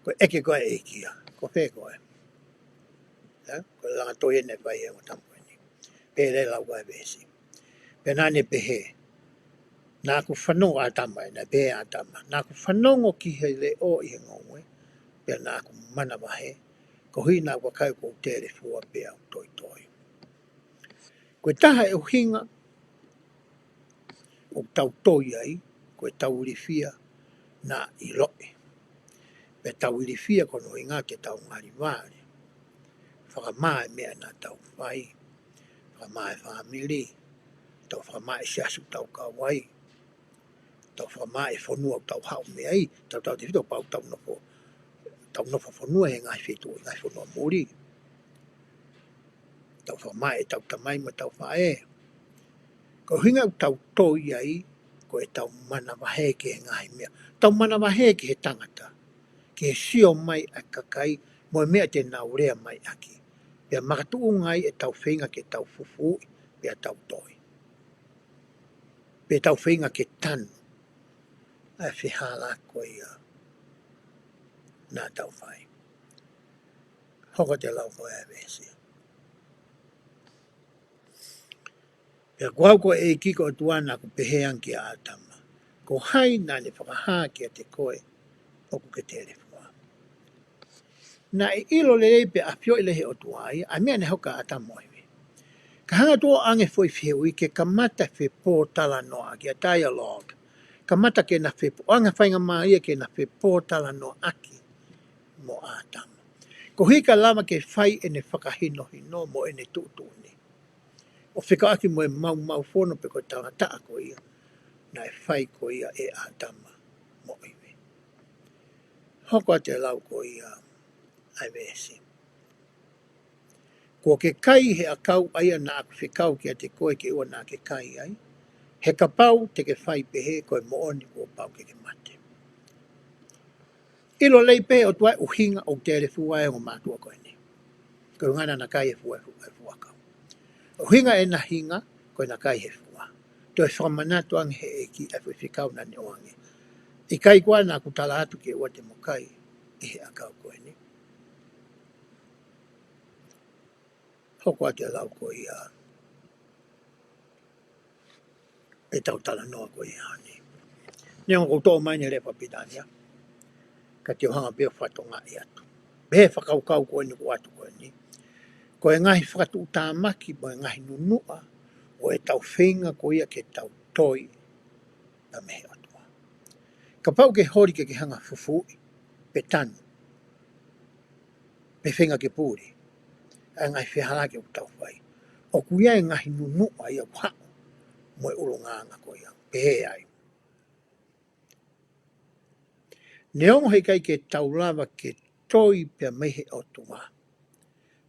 A: Koe eke koe e kia, ko whe koe. Koe langa toi e ne whai e mo tamu e ni. Pe re lau koe vesi. Pe nane pe he. Nā ku whanongo a tama e na pe a tama. Nā ku whanongo ki he le o i he ngongwe. Pea nā ku mana wahe. Ko hui nā kua kai kou tere fua pea o toi toi. Koe taha e uhinga o tau toi ai. Koe tau urifia nā i loe. Pe tau urifia kono inga ke tau ngari wāre. Whakamae mea nā tau whai. Whakamae whamiri. Tau whakamae siasu tau kawai. Tau whakamae whonua o tau hau mea i. Tau te whito pau tau nofo. Tau nofo whonua he ngai whitu. Ngai whonua muri. Tau whakamae tau tamai ma tau whae. Ko hinga tau toi ai. Ko e tau mana wahe ke he ngai mea. Tau mana wahe ke he tangata. Ke sio mai a kakai. Mo mea te naurea mai aki. Pea makatuu ngai e tau whinga ke tau fufu. Pea tau toi. Pea tau whinga ke tanu. Ai whihala koe ia. Nā tau whai. Hoko te lau koe a vesi. Pea kuau koe e kiko o tuana ku pehean ki a atama. Ko hai nane whakaha ki a te koe. Oku ke telefua. Nā e ilo le pe a pio ile he o tuai. A mea ne hoka atama oiwe. Ka hanga tō ange foi whihui ke kamata whi pō tala noa ki a dialogue. Kamata ke na whi pō. Anga whainga maa ia ke na whi pō tala noa aki. Mo atama. Ko hika lama ke whai e ne whakahino hino mo e ne tūtūni. O whika aki mo e mau whono pe koe tangata ko ia. Na e whai ko ia e atama mo iwe. Hoko te lau ko ia ai vesi. Ko ke kai he a kau aia na aku whikau ki a te koe ke ua na ke kai ai. He ka pau te ke whai pehe koe mooni kua pau ke mate. Ilo lei pehe o tuai uhinga o te fuae o mātua koe ni. Koe ngana na kai e fua kau. Uhinga e na hinga koe na kai he fua. Toi whamanatu ang he eki e whiwhikau na ni oange. I kai kua nā kutala atu ke ua te mokai i he akau koe ni. Hoko ate lau koe i a e tau tala noa koe i a ni. Ni ang koutou mai ni le papidania. Ka te ohanga peo whatonga i atu. Behe whakaukau koe ni kua atu koe ni. Ko e ngahi whakatu utāmaki mo e ngahi nunua o e tau whenga ko ia ke tau toi na mehe atua. Ka pau ke hori ke hanga fufui, pe tanu, pe whenga ke pūri, a ngahi whihala ke utau whai. O kuia e ngahi nunua ia whao mo e urunganga ko ia, pe he ai. Neongo hei kai ke tau lava ke toi pe mehe atua.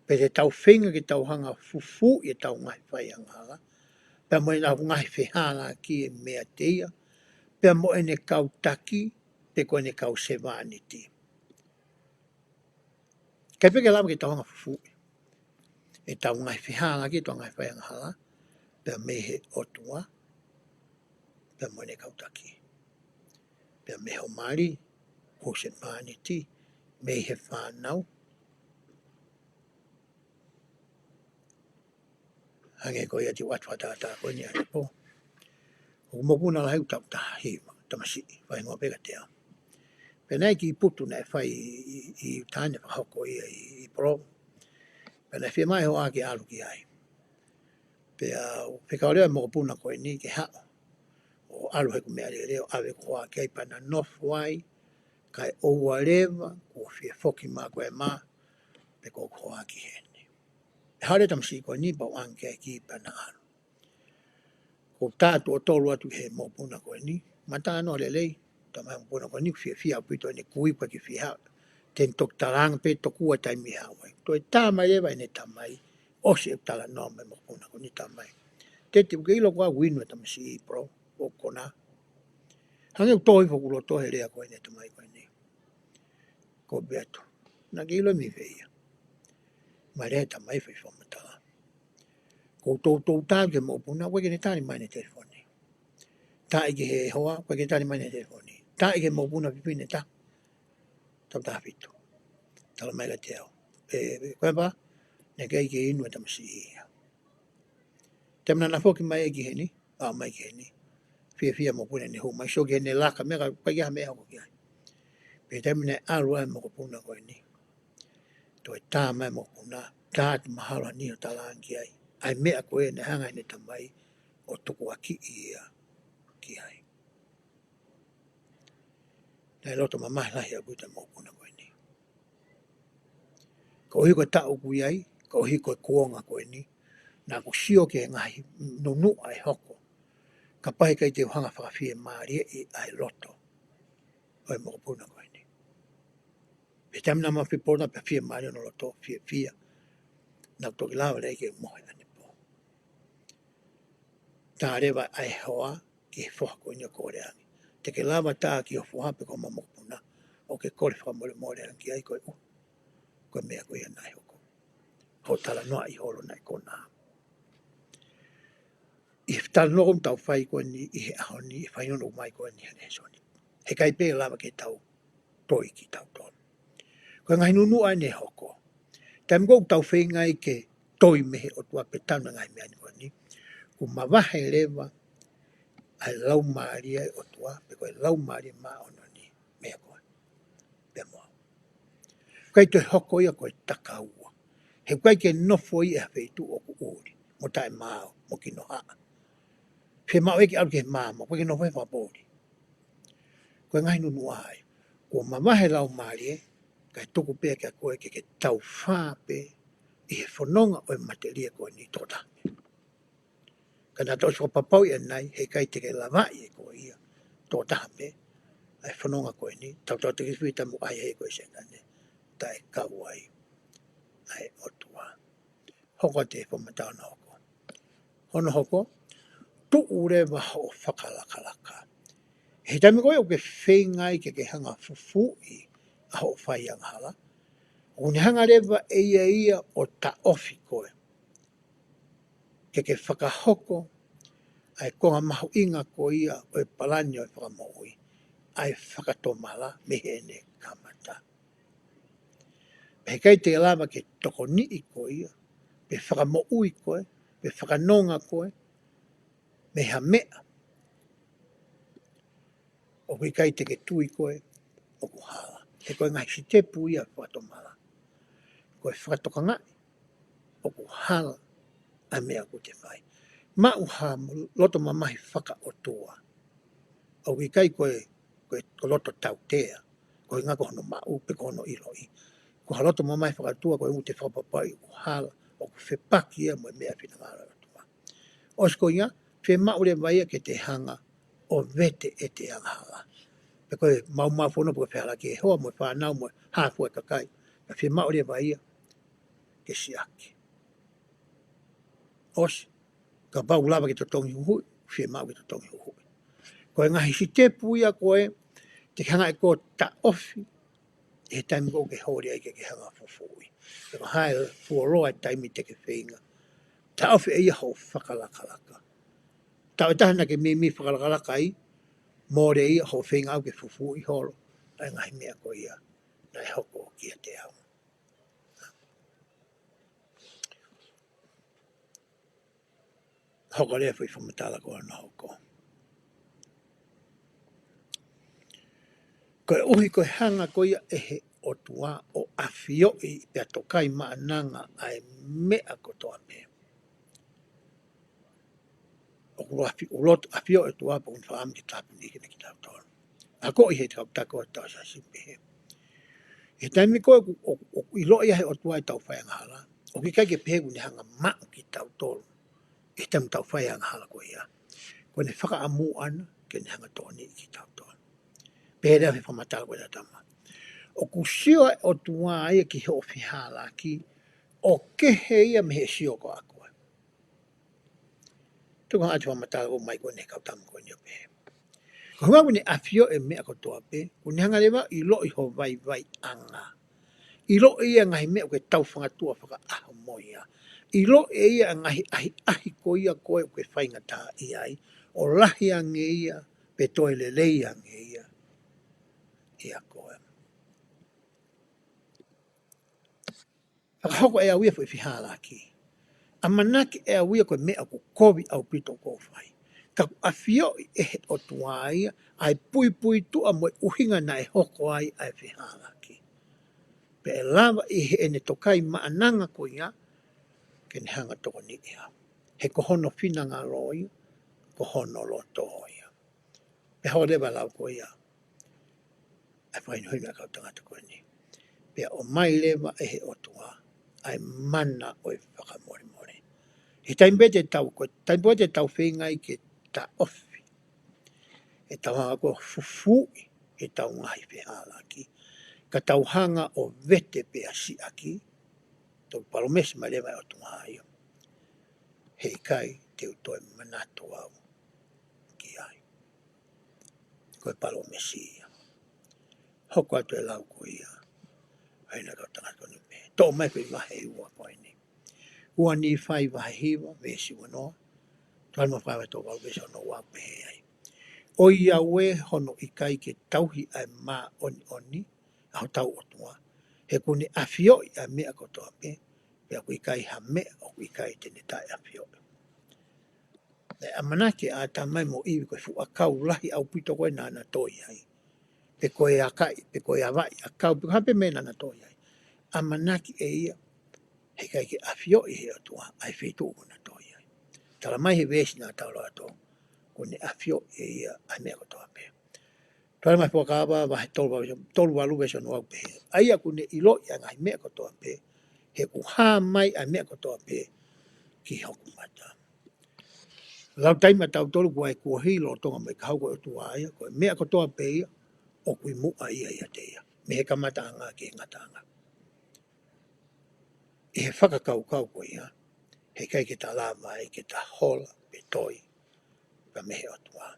A: Pe te tau whenga ke tau hanga fufu i tau ngahi whai angala, pe mo e ngahi whihala ki e mea teia, pe mo e ne kau taki, pe koe ne kau sevaniti. Kai peke lama ke tau hanga fufu, e tau ngai whihanga ki tau ngai whaianga hala, pe mehe otua, pe mo e ne kau taki. Pe mehe o mari, ho sevaniti, mehe whanau, hange koe ati watwatata koe ni ane po. O mokuna la heu tau taha hima, tamasi, whai ngō peka te au. Pe nei ki putu nei whai i tāne whahoko ia i pro. Pe nei whia mai ho ake alu ki ai. Pe kao lea mokopuna koe ni ke hao. O alu heku mea leo awe ko hoa kei pana nofu wai, kai oua lewa, ko whia foki mā koe mā, pe ko hoa ki hene. E hare tamasi koe ni pau anke ki pana alu. Ko tātu o tolu atu he mokopuna koe ni, matano le lei, tamai mokopuna koe ni, whia apito ni kuipa ki whia hao. Ten tok taranga pe tokua tai mi hawai. Toi tāmai lewa ene tamai, osi e tala no me mokopuna koe ni tamai. Tete uke ilo kua winu e tamasi i pro, o kona. Hange utoi whakulo tohe rea koe ne tamai koe ne. Ko beato. Na ke ilo mi veia. Ma rea tamai whai whamatala. Ko tau tāu ke mokopuna, koe ke ne tāni mai ne telefoni. Tā ike he hoa, koe ke tāni mai ne telefoni. Tā ike mokopuna pipine tā. Tau tā whitu. Tala mai la te au. Koe pa, ne ke ike inu e tamasi i ia. Te mana na foki mai eki heni, mai ki heni. Fia mokopuna ni hu, mai so ki heni laka, mega koe kia mea hoko ki ai. Pe te mene alu ai mokopuna koe ni. Toi tā mai mokopuna, tā tu mahala ni o talaan ki ai. Ai mea koe ne hanga ne tamai o tuku a ki ia ki ai. Nei loto mamah lahi a buta mokopuna koe ni. Ko hiko ta uku ai, ko hiko kuonga koe ni. Nā ko sio ke ngahi nunu ai hoko. Ka pahi kai te hanga whakawhia maari i ai loto. Oi mokopuna koe ni. Pe tamina ma whipona pe whia maari no loto, whia. Nā toki lawa rei ke mohe ane po. Tā rewa ai hoa ki he whoha koe ni o kore angi. Te ke lawa tā ki o whoha pe ko ma mokopuna. O ke kore whamore more angi ai koe u. Koe mea koe anai hoko. Ho tala noa i holo nai kona. I tala no tau whai koe ni i he aho ni, i whai nono mai koe ni hane soni. He kai pē lawa ke tau toi ki tau tonu. Koe ngai nunu ai ne hoko. Tam kou tau whengai ke toi mehe o tua pe tana ngai mea ni koe ni. Ku mawahe lewa ai lau maari ai o tua, pe koe lau maari maa ono ni mea koe. Pe moa. Kai toi hoko ia koe taka ua. He kai ke nofo i e hawhitu o ku uri. Mo tae mao, mo ki no haa. He mao eki alu ke mama, koe ke nofo e whapori. Koe ngai nunu ai. Ko mawahe lau maari e, kai tuku pēr kia koe ke tau whāpe i he whanonga o e materia koe ni tōta. Ka nā tau papau ia nei, he kai te ke lawai e koe ia tōta me, ai whanonga koe ni, tau te kiswita mo ai he koe sengane, tai kau ai, ai otua. Hoko te whamatau na hoko. Hono hoko, tu'u rewa ho whakalakalaka. He taimi koe o ke whengai ke hanga fufu'i a ho whai anghala. O ni hanga rewa ia o ta ofi koe. Ke whakahoko ai konga mahu inga ko ia o e palani o e whakamoui. Ai whakatomala me hene kamata. He kai te lava ke toko ni ko ia. Pe whakamoui koe. Pe whakanonga koe. Me ha mea. O kui kai te ke tui koe. O ku hala. He koe ngai si te pui a whakatomala. Koe whakatoka ngai. O ku hala. A mea ko te whai. Ma uha loto mamahi whaka o tua. O kui kai koe ko loto tau tea. Koe ngako hono mau pe ko hono iloi. Ko haloto mamahi whaka tua koe ngu te whapapai. O hala. O ku whepaki ia mo mea pina ngara tua. Osko ia. Whe maure vai ke te hanga. O vete e te anghala. Pe koe mau whono po whehala ke hoa mo whanau mo hāfua kakai. Pe whe maure vai ke siaki. Os. Ka bau lava ke to tongi hui. Whe mau ke to tongi hui. Koe ngahi si te puia koe. Te hanga e ko ta ofi. E taimi ko ke hori ai ke hanga fufui. E ko hae fuoroa e taimi te ke whenga. Ta ofi e ia hau whakalakalaka. Ta o tahana ke mi whakalakalaka ai. Mōre ia hau whenga au ke fufui horo. Ai ngahi mea ko ia. Nai hoko kia te au. Hoko lea fui whamatala ko ana hoko. Koe uhi koe hanga ko ia ehe o tua o afioi pia tokai maananga ai mea ko toa mea. O kuro uloto afioi tua po un whaam ki tapu ni kina ki tau toa. A ko i he tau tako o tau sa simpehe. He taimi koe o ilo ia he o tua i tau whaianga hala. O ki kai ke pegu ni hanga maa ki tau tolu. E tamu tau whaianga hala ko ia. Koe ne whaka amu ana ke ni hanga toa ni ki tau tolu. Pērea he whamatala koe tama. O kusio o tua ia ki he ofi hala ki. O kehe ia me he sio ko a koe. Tuka atu whamatala o mai koe ne kautamu koe ni o pehe. Ko hunga kune afio e mea ko toa pe. Kune hanga lewa i lo i ho vai anga. I lo ia ngahi mea koe tau whangatua whaka aho moia. I lo ia ngahi ahi ko ia koe koe whainga tā iai. O lahi ange ia pe toe lelei ange ia. Ia koe. Whakahoko e awia fo i whihala ki. A manaki e awia koe mea ko kovi au pito ko whai. Ka afio e he o tuaia ai pui tua mo uhinga na e hoko ai ai whihala ki. Pe e lava i he ene tokai maananga ko ia ke ne hanga toko ni ia. He kohono whina ngā roi, kohono loto ia. Pe hao rewa lau ko ia. Ai whainu hui mea kau tangata koe ni. Pe o mai lewa e he o tua ai mana o i whakamori mori. He taimbe te tau koe, taimbe te tau whengai ke ta ofi. E tau hanga ko fufui e tau ngahi whihala ki. Ka tau hanga o vete pe asi aki. Tau palomesi mai lewa e o tunga haio. Hei kai te utoi manatu au ki ai. Koe palomesi ia. Hoko atu e lau ko ia. Haina kau tanga koni me. Tō mai pe wahe ua koe ni. Ua ni whai wahe hiwa, vesi wanoa. Tuan ma whai tō wau vesi ono wau pe he ai. O ia we hono i kai ke tauhi ai mā oni. Au tau o tua. He kuni afioi a mea ko toa pe. Pea kui kai ha mea o kui kai tene tai afioi. E amanake a ta mai mo iwi koe fu a kau lahi au pito koe nana toi ai. Pe koe a kai, pe koe a vai, a kau, pe hape me nana toi ai. Amanaki e ia, he kai ke afio i he atua, ai whitu una toi ai. Tala mai he vesi nā tau loa tō, kone afio e ia, ai mea kotoa pe. Tuana mai pokawa, wahe tolu walu vesi anu au pe he. Aia kune ilo i angai mea kotoa pe, he kuha mai ai mea kotoa pe, ki hoku mata. Lau taima tau tolu kua e kua hilo tonga mai ka hauko e tua aia, koe mea kotoa pe ia, o kui mua ia ia te ia. Me he kamata anga ki he ngatanga. I he whakakau kau ko ia, he kai ke ta lama ai ke ta hola pe toi, whakamehe o tua.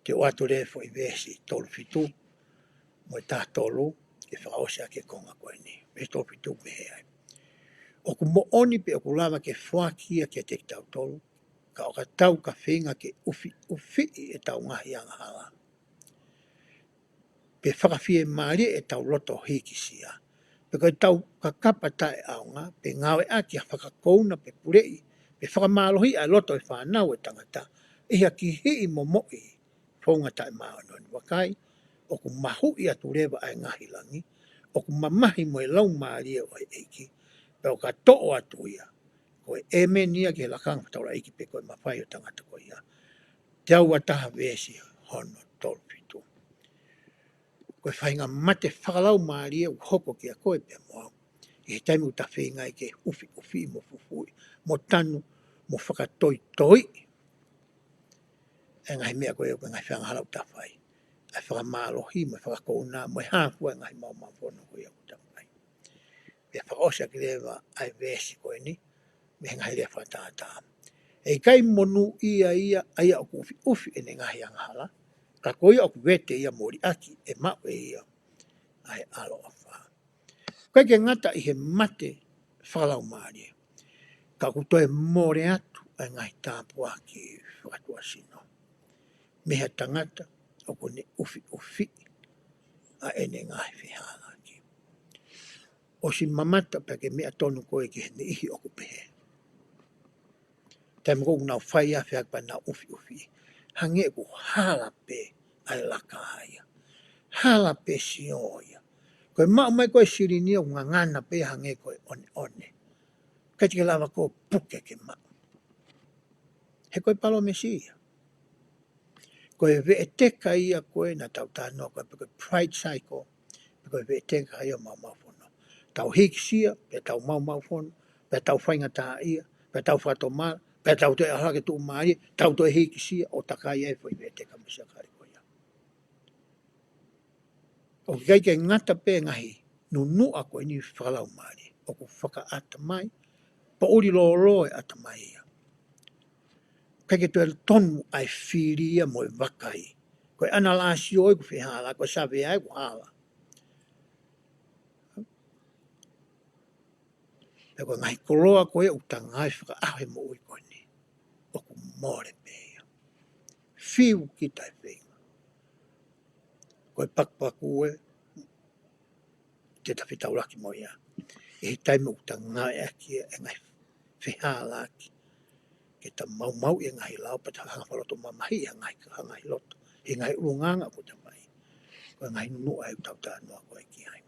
A: Te o atu re fo i vesi tolu fitu, mo i tātolu, ke whakaosea ke konga koe ni. Vesi tolu fitu mehe ai. O ku mo oni pe o ku lava ke whakia ke te tau tolu, ka o ka tau ka whinga ke ufi e tau ngahi anga hala. Pe whakawhie maari e tau loto hiki sia. Pe koe tau ka kapa tae aunga, pe ngawe aki a whakakouna pe purei, pe whakamalohi a loto e whanau e tangata, ia ki hii mo moi, whaunga tae maanoni wakai, o ku mahu i atu rewa ai ngahi langi, o ku mamahi mo e lau maari e o e eiki, pe o ka to'o atu ia, koe e menia ke lakanga pataura eiki pe koe mawhai o tangata koe ia. Te au ataha vesi hono tolu fitu. Koe whainga mate whakalau maari e u hoko ki a koe pe moa. I he taimu ta whinga i ke ufi mo fufui, mo tanu, mo whakatoi toi. E ngai mea koe o ngai whanga halau ta whai. Ai whakamalohi mo whakakouna, mo e hāpua e ngai mau mawhono koe au ta whai. Pea whakaosia ki rewa ai vesi koe ni, me ngai rea whatata. E kai monu ia aia o ufi e ne ngahi anghala, ka koe o vete ia mori aki e mau e ia ai alo a wha. Kai ke ngata i he mate whakalau maari. Ka kutoe more atu ai ngai tāpua ki whakatua sino. Meha tangata o kone ufi a ene ngai whihala ki. O si mamata pa ke mea tonu koe ki hene ihi o kupehe. Tai mko unau whai a whiak pa na ufi. Hange ku hala pe ai laka haia. Hala pe sioia. Koe mau mai koe sirinia o ngangana pe hange koe one. Kai tika lava ko puke ke mau. He koe palo mesia. Koe ve e teka ia koe na tau tānoa koe pe koe pride cycle. Pe koe ve e teka ia mau fono. Tau hikisia, pe tau mau fono, pe tau whainga tā ia, pe tau whatomara, pe tau te ahake tu maari, tau te hikisia, o takai e fwoi ve e teka mesia kare koe ia. O kai ke ngata pe ngahi, nunua koe ni whakalau maari, o ku whaka ata mai, pa uri lo e ata mai ia. Kai ke tue tonu ai whiria mo e wakai. Koe ana la si oi ku whihala, koe sawe ai ku hala. E koe ngahi koloa koe u tangai whaka ahe mo ui koe ni. O ku more pe ia. Whiu ki tai whinga. Koe pakpaku e, te tawhitauraki mo ia. E he taime u tangai aki e ngai whihala aki. Ke ta mau e ngai lau pa ta hanga whaloto mamahi e ngai loto. E ngai urunganga ko ta mai. Koe ngai nunua e tau tānoa koe ki hai.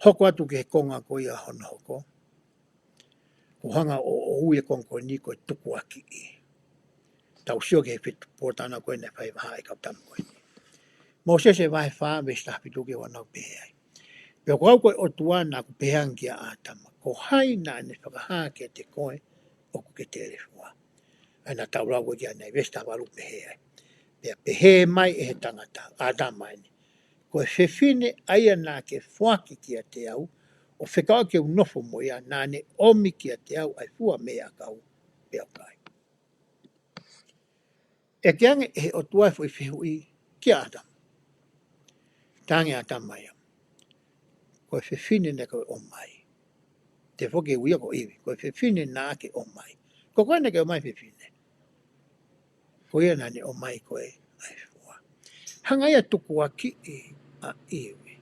A: Hoko atu ke he konga koe ia hono hoko. Ko hanga o ui e konga koe ni koe tuku aki i. Tau sio ke he whitu pōtana koe ne whai waha e kau tamu koe ni. Mo se vai wha me sta pitu ke wana pehe ai. Peo ko au koe o tuana ku pehangi a atama. Ko hai na ne whakaha ke te koe o ku ke te rewhua. Ana tau lau koe ki anei vesta walu pehe ai. Pea pehe mai e he tangata atama ni. Koe whewhine aia nā ke whuaki ki a te au, o whekao ke unofo mo ia nā ne omi ki a te au ai fua mea kau pea kai. E ke ange e o tuai fo i whihui ki a atama. Tange atama ia. Koe whewhine ne koe o mai. Te whoke uia ko iwi, koe whewhine nā ke o mai. Ko koe ne ke o mai whewhine. Ko ia nā ne o mai koe ai fua. Hanga ia tuku a ki a iwi.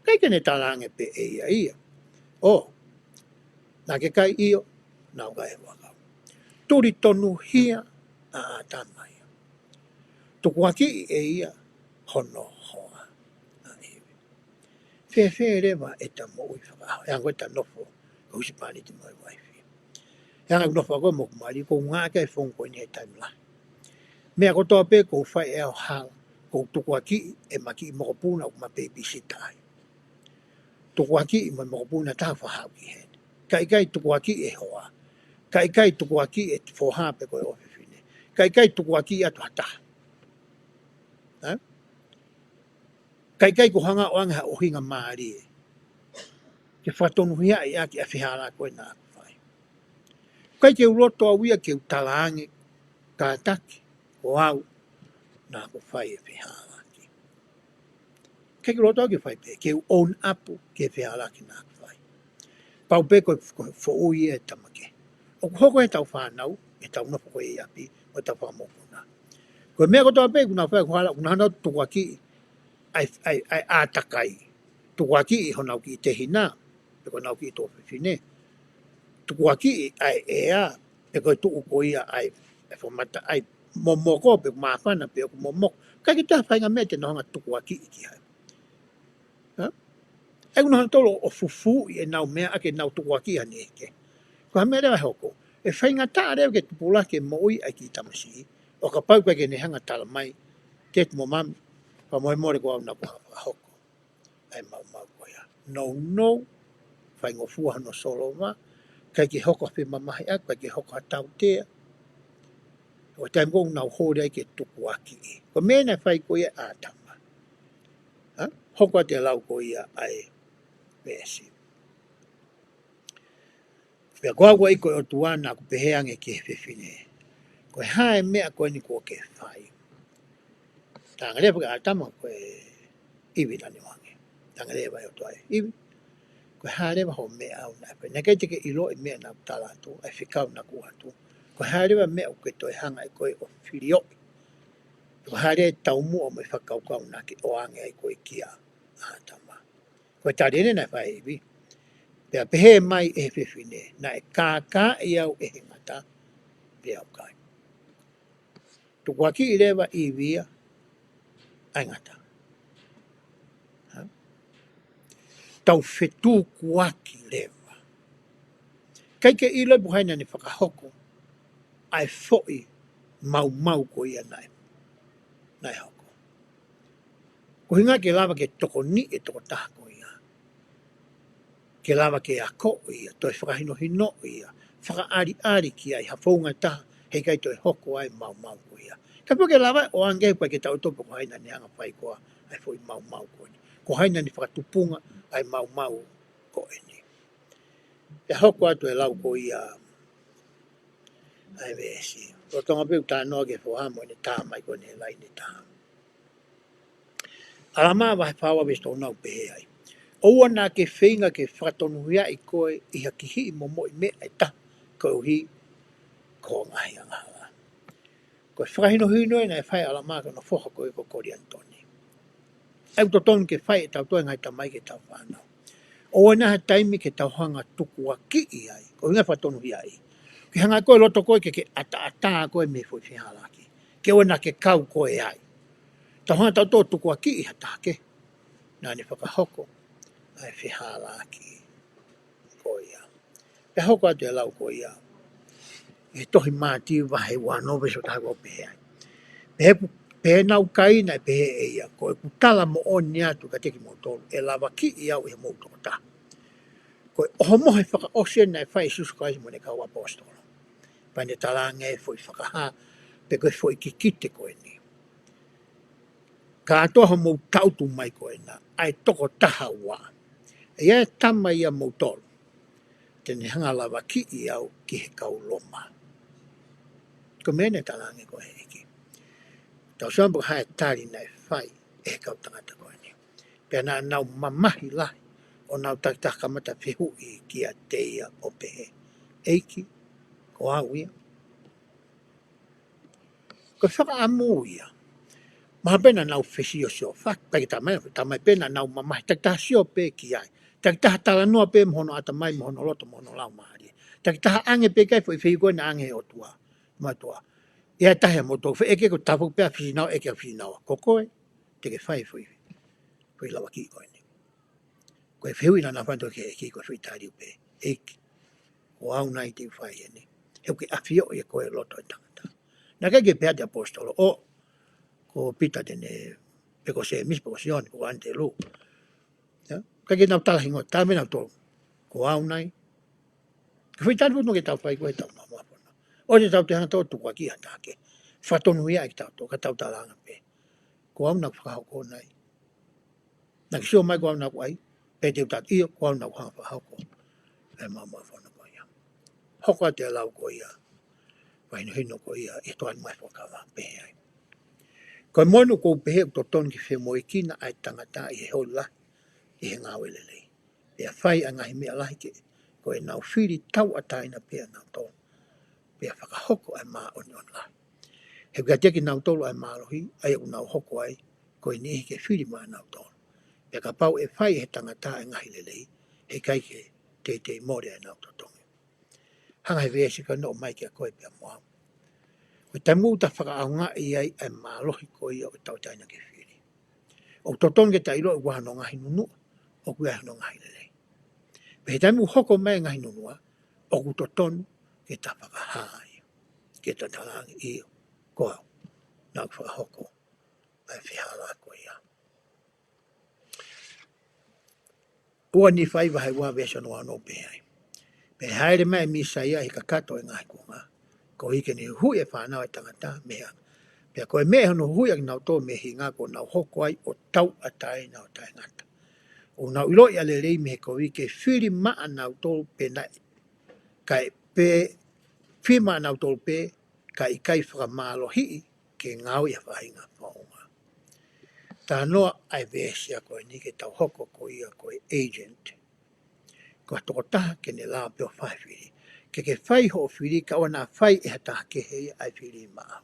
A: Kai ke ne talange pe e ia. O, nā ke kai io, nā o kai wakau. Turi tonu hia a atama ia. Tuku a ki e ia, hono hoa a iwi. Whewhe rewa e ta mo ui whakao. E ango e ta nofo, ka usi pani te moi waifi. E ango nofo a koe mo kumari, ko ngā kai whongo ni he taimla. Mea ko toa pe ko whai e au hang, ko tuku a ki e maki i mokopuna o kuma babysitter ai. Tuku a ki i mokopuna tā whahau ki hen. Kai tuku a ki e hoa. Kai tuku a ki e whoha pe koe o whiwhine. Kai tuku a ki atu hata. Kai ko hanga o anga o hinga maari e. Ke whatonu hia i aki a whihala koe nā whai. Kai ke uloto a wia ke utalange tātaki o au nā ko whai e whihalaki. Kai ke uloto a ke whai pe, ke own apu ke whihalaki nā ko whai. Pau pe koe fo ui e tamake. O hoko e tau whanau, e tau nopo koe i api, o tau whamokuna. Koe mea kotoa pe, kuna whai kuhala, kuna hana tukua ki, ai ātakai. Tukua ki i honau ki te hina, pe koe nau ki i tō whiwhine. Tukua ki ai ea, pe koe tuku ko ia ai whamata, ai momoko, pe kumawhana, pe oku momoko. Kai ki tā whainga mea te nohanga tukua ki i ki hai. Ai kuna hana tolo o fufu i e nau mea ake nau tukua ki ane eke. Ko ha mea rewa hoko, e whainga tā rewa ke tupula ke moi ai ki tamasi, o ka pau ke ne hanga tala mai, ke tu mo mami, pa moe more ko au na ko hawa hoko. Ai mau ko ia. No, whaingo fua no solo ma, kai ki hoko pe mamahi a, kai ki hoko ha tau tea, o taim kong nau hore ai ke tuku aki i. Ko mena whai ko ia ātama. Hoko te lau ko ia ai pēsi. Pea koa i koe o tuana ku peheange ke whiwhine. Koe hae mea koe ni ko ke whai. Tanga rewa ka atama koe iwi tani wange. Tanga rewa o tuai iwi. Koe hae rewa ho mea au nai. Koe nekei teke ilo i mea na utala atu, ai whikau na ku atu. Koe hae rewa mea uke toi hanga i koe o whirio. Koe hae rewa tau mua o mai whakau kau na ki oange ai koe kia atama. Koe tarene nai whai iwi. Pea pehe mai e whiwhine, na e kākā i au e he ngata, pea au kai. Tukua ki i rewa i wia, ai ngata. Tau whetū kuaki rewa. Kai ke ilo i buhaina ni whakahoko, ai foi mau ko ia nai. Nai hoko. Ko hinga ke lava ke toko ni e toko taha ko ia. Ke lava ke ako ia, toi whakahino hino ia, whakaari ki ai, hafounga taha, hei kai toi hoko ai mau ko ia. Ka po ke lava o angehu pa ke tau topo ko haina ni anga whai koa, ai foi mau ko ni. Ko haina ni whakatupunga, ai mau ko ni. E hoko atu e lau ko ia, ai vesi. O tonga peu tā noa ke whahamo ni tā mai ko ni lai ni tā. Alama wahe whawa vesto nau pehe ai. Oua nā ke whinga ke whakatonu hia i koe i haki hi i momo i mea e ta ko hi ko ngahi a ngāla. Koe whakahino hino e nai whai alama ka no whoha koe ko kori Antoni. Au to tonu ke whai e tau toi ngai ta mai ke tau whanau. Oua nā taimi ke tau hanga tuku a ki i ai, ko hinga whatonu hia i. Ki hanga koe loto koe ke ata koe me fwoi whihalaki. Ke oua nā ke kau koe ai. Tau hanga tau tō tuku a ki i hatake. Nā ni whakahoko. Ai whihalaki ko ia. Pe hoko atu e lau ko ia. E tohi māti wahe wano veso tāko pehe ai. Pehe nau kai nai pehe e ia. Ko e kutala mo o ni atu ka teki mo tolu. E lawa ki i au e mo toko ta. Ko e oho mohe whaka ose nai whai susu kai mo ne kau apostolo. Pane talange e fwoi whakaha. Pe koe fwoi ki kite koe ni. Ka atoha mo tautu mai koe na. Ai toko taha waa. Ia tama ia moutolo. Tene hanga lava ki i au ki he kau loma. Ko mene talange ko he eki. Tau sambu hae tari nai whai e he kau tangata koe ni. Pea nā nau mamahi lahi o nau takitaka mata whihu i ki a teia o pehe. Eiki, ko au ia. Ko whaka amu ia. Maha pena nau whesio sio. Whak, pai tamai pena nau mamahi. Takitaha sio pe ki ai. Takitaha tala noa pe mohono atamai, mohono loto, mohono lau maari. Takitaha ange pe kai fwoi whikoe na ange o tua. Matua. Ia tahe mo tō eke ko tapu pea whisinau eke a whisinau. Kokoe, teke whai fwoi. Fwoi lawa ki koe ni. Koe whihui na whanto ke eki ko fwoi tari upe. Eki. O au nai te whai e ni. Heu ke awhio e koe loto i tangata. Na kai ke pea te apostolo. O, ko pita tene, peko se mis, peko se oni, ko ante lu. Kai ke nau tala hingo, tāme nau tō, ko au nai. Ke whi tāru no ke tau whai koe tau mamua pono. O te tau te hanga tō tukua ki hatake. Whatonu ia ki tau tō, ka tau talanga pe. Ko au nau whakahoko nai. Na ki sio mai ko au nau ai, pe te utat iyo, ko au nau hanga whakahoko. E mamua pono ko ia. hoko te lau ko ia. Vai no hino ko ia, e toan mai whakawa pehe ai. Koe monu ko pehe to ton ki whe kina ai tangata i he hola, i he ngā welelei. Pea whai a ngahi mea lahi ke, koe nau whiri tau ataina pea nau tō. Pea whakahoko ai mā oni on lahi. He ka teki nau tōlu ai mā lohi, ai u nau hoko ai, koe ni ke whiri mā nau tōlu. Pea ka pau e whai he tangata e ngahi lelei, he kai ke te mōre ai nau tōtongi. Hanga he vesi ka no mai kia koe pia moa. Koe tai mūta whakaaunga i ai ai mā lohi koe ia o tau taina ke whiri. O tōtongi ta ilo i wahano ngahi nunua, o kui ahano ngahi lelei. Pe he tai mū hoko mai ngahi nunua, o ku tōtonu ke ta whakahai, ke ta talangi i koe au, nā whakahoko, ai whihala koe ia. Ua ni whai wahai wā vesa no anō pehai. Pe haere mai misa ia i ka kato e ngahi kunga. Ko hike ni hui e whanau e tangata mea. Pea koe mea hono hui ak nau tō me hi ngā ko nau hoko ai o tau atai nau tai ngata. O nau iloi ale rei me ko hike whiri maa nau tō pe nai. Kai pe whiri maa nau tō pe kai kai whakamalo hii ke ngau ia whahinga whaonga. Tā noa ai vēsia koe ni ke tau hoko ko ia koe agent. Ko toko taha ke ne la peo whai whiri. Ke whai ho whiri ka wana whai e hata ke hei ai whiri maa.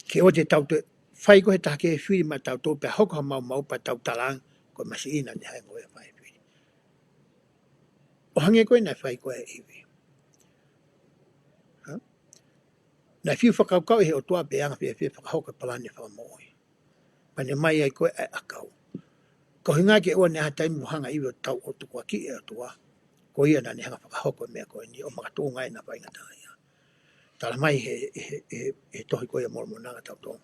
A: Ke o te tau te whai ko he taha ke whiri maa tau tō pe hoko ha mau pa tau talang ko masi ina ni hai ngoe whai whiri. O hange koe nai whai koe iwi. Nai whiu whakaukau he o tua pe anga whiu whakahoka palani whakamoi. Pane mai ai koe ai akau. Ko hinga ke ua ne hatai muhanga iwi o tau o tukua ki e o tua. Ko ia na ne hanga whakahoko mea koe ni o makatua ngai na whainga tāia. Tala mai he tohi koe a moromonanga tau tō.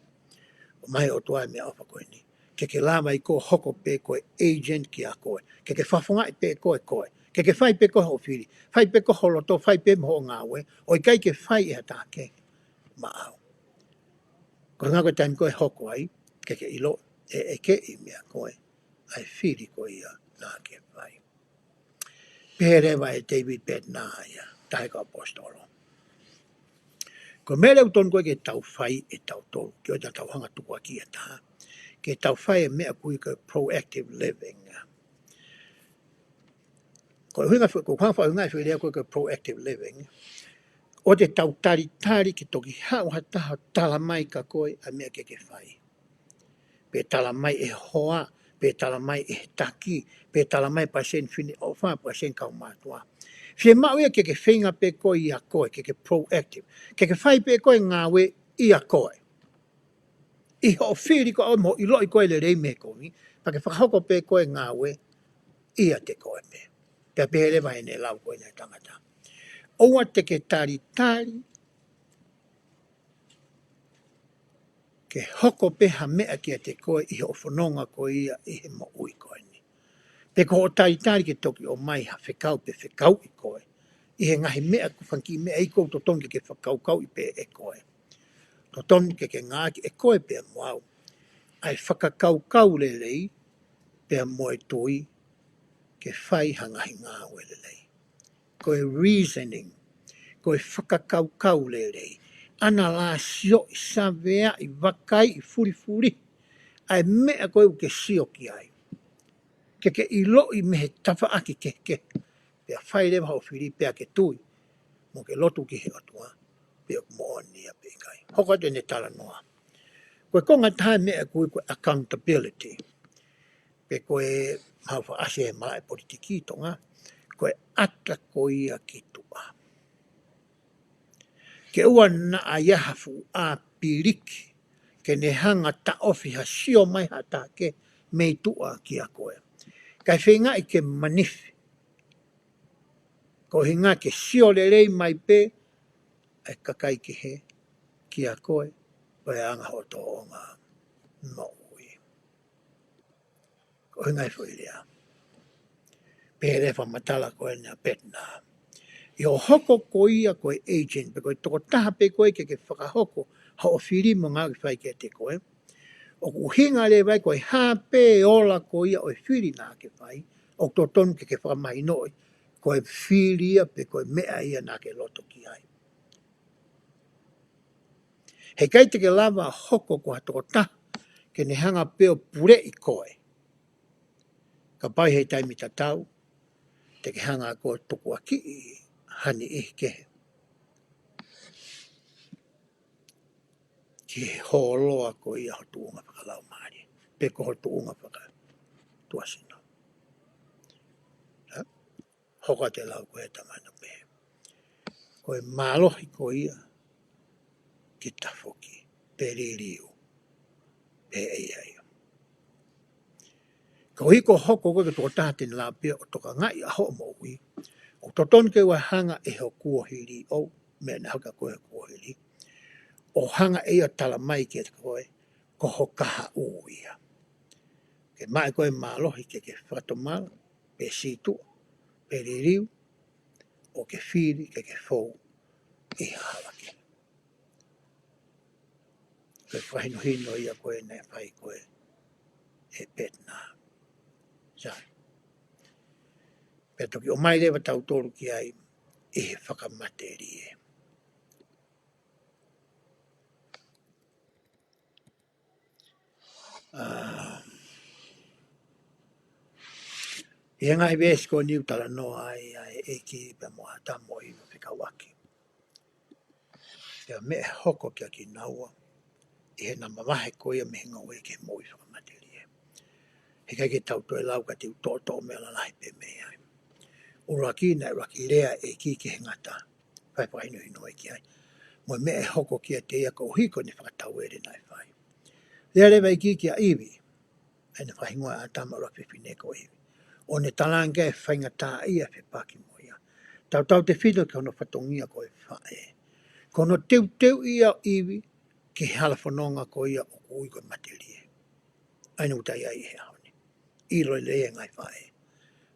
A: O mai o tua mea ofa koe ni. Ke la mai ko hoko pe koe agent ki a koe. Ke whafunga i pe koe koe. Ke whai pe koe ho whiri. Whai pe koe holoto, whai pe mho ngāwe. O i kai ke whai e hata ke maau. Ko ngā koe taimi koe hoko ai. Ke ilo e ke i mea koe. Ai whiri koe ia nā ke whai. Perewa e David Bednar, taika apostolo. Ko mele uton koe ke tau whai e tau tolu, ki o ta tau hanga tukua ki e taha. Ke tau whai e mea kui ko proactive living. Ko hanga whai whilea koe ko proactive living. O te tau tari ki toki hao hataha tala mai ka koe a mea ke whai. Pe tala mai e hoa, pe tala mai e taki, pe tala mai pa sen fini o wha pa sen kau mātua. Whie mau ia ke whinga pe koe i a koe, ke proactive. Ke whai pe koe ngāwe i a koe. I ho whiri ko au mo i loi koe le rei me koe, pa ke whakahoko pe koe ngāwe i a te koe me. Pea pehere vai ne lau koe nei tangata. Oua te ke tari, ke hoko peha mea ki a te koe i ho whanonga koe ia i he mo ui koe ni. Pe ko o tari ke toki o mai ha whekau pe whekau i koe. I he ngahi mea ku whanki mea i kou to tongi ke whakaukau i pe e koe. To tongi ke ngāki e koe pe moau. Ai whakakaukau le lei pe moe toi ke whai hangahi ngā le lei. Koe reasoning, koe whakakaukau le lei. Ana la sio i savea i wakai i furi. Ai mea koe u ke sio ki ai. Ke ilo i mehe tafa aki ke. Pea whai rewa ho whiri pea ke tui. Mo ke lotu ki he atua. Pea mo ania pe kai. Hoko te ne tala noa. Koe konga tae mea koe accountability. Pe koe hauwha ase he malae politiki tonga. Koe ata koe ia ki tua. Ke ua na a yahafu a piriki. Ke ne hanga ta ofi ha sio mai hata ke mei tua ki a koe. Kai whenga i ke manifi. Ko hinga ke sio le rei mai pe, ai kakai ki he, ki a koe, o e anga hoto o ngā maui. Ko hinga i whuirea. Pere whamatala koe nea petna. I o hoko ko ia koe agent, pe koe toko taha pe koe ke whakahoko, ha o whiri mo ngā ki whai ke te koe. O ku hinga le vai koe hape ola ko ia o whiri nā ke whai, o to ton ke whamai noi, koe whiria pe koe mea ia nā ke loto ki ai. He kai te ke lava hoko ko hatoko ta, ke ne hanga peo pure i koe. Ka pai hei taimi tatau, te ke hanga ko tuku aki i hani i kehe. Ki holoa ko ia hotu unga whakalau maari. Pe ko hotu unga whakatuasino. Hoka te lau ko he tamana pe. Ko e mālohi ko ia ki tafoki. Pe ririu. Pe ei ai. Ko hiko hoko koe toko tātene la pia o toka ngai a ho mo ui. O toton ke wa hanga e ho kua hiri o. Mea na haka koe kua hiri. O hanga e a tala mai ke te koe. Ko ho kaha u ia. Ke mai koe mālohi ke whatomala. Pe situ. Pe ririu. O ke whiri ke whou. I hawake. Koe whahino hino ia koe nei whai koe. E petna. Sai. Pe toki o mai rewa tau toru ki ai. I he whakamate rie. I ngai wes ko niu tala no ai e ki pe mo ata mo i whika waki. Ia me hoko kia ki naua. I he nama wahe ko ia me hinga oe ke mo i whakamate rie. He kai ke tau toi lau ka tiu tō me la lahi pe me ai. Uraki na raki lea e ki ke hingata. Whai whaino hino e ki ai. Mo me e hoko kia te ia ko hiko ni whakatau ere nai whai. Lea rewa i ki kia iwi. E ne whahingoa a tama raki whine ko iwi. O ne talanga e whainga tā ia whi paki mo ia. Tau te whino ke ono whatongia ko e whae. Kono teu ia iwi ke hala whanonga ko ia o kui ko materie. Aina utai ai he haone. I roi lea ngai whae.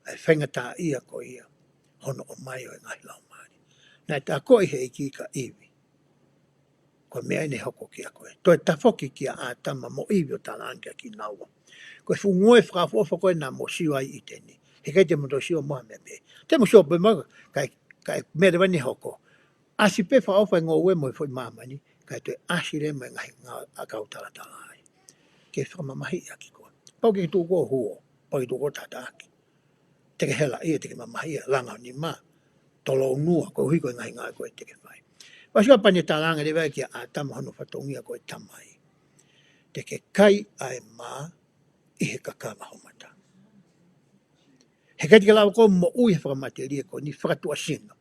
A: Ai whainga tā ia ko ia. Hono o mai o e ngai lau maari. Nai tā koe he iki ka iwi. Ko mea ne hoko kia koe. Toi tafoki kia a tama mo iwi o talanga ki naua. Koe fu ngoe whakafofa koe nā mo siwa i teni. He kai te moto siwa moha mea pe. Te mo siwa pe maga, kai mea rewa ni hoko. Asi pe whaofa ngō ue mo i fwoi mamani, kai toi asi re mo ngahi ngā akau talatala ai. Ke whakamamahi aki koe. Pau ke tū kua huo, pau ke tū kua tata aki. Te ke hela ia, te ke mamahi ia, langa ni ma, tolo unua, koe hui koe ngahi ngā koe te ke whai. Wasika pani talanga rewa kia a tama hono whatongia koe tamai. Te ke kai ai maa, i he kakama homata. He kai tika lawa ko mo ui he whakamateria ko ni whakatua singa.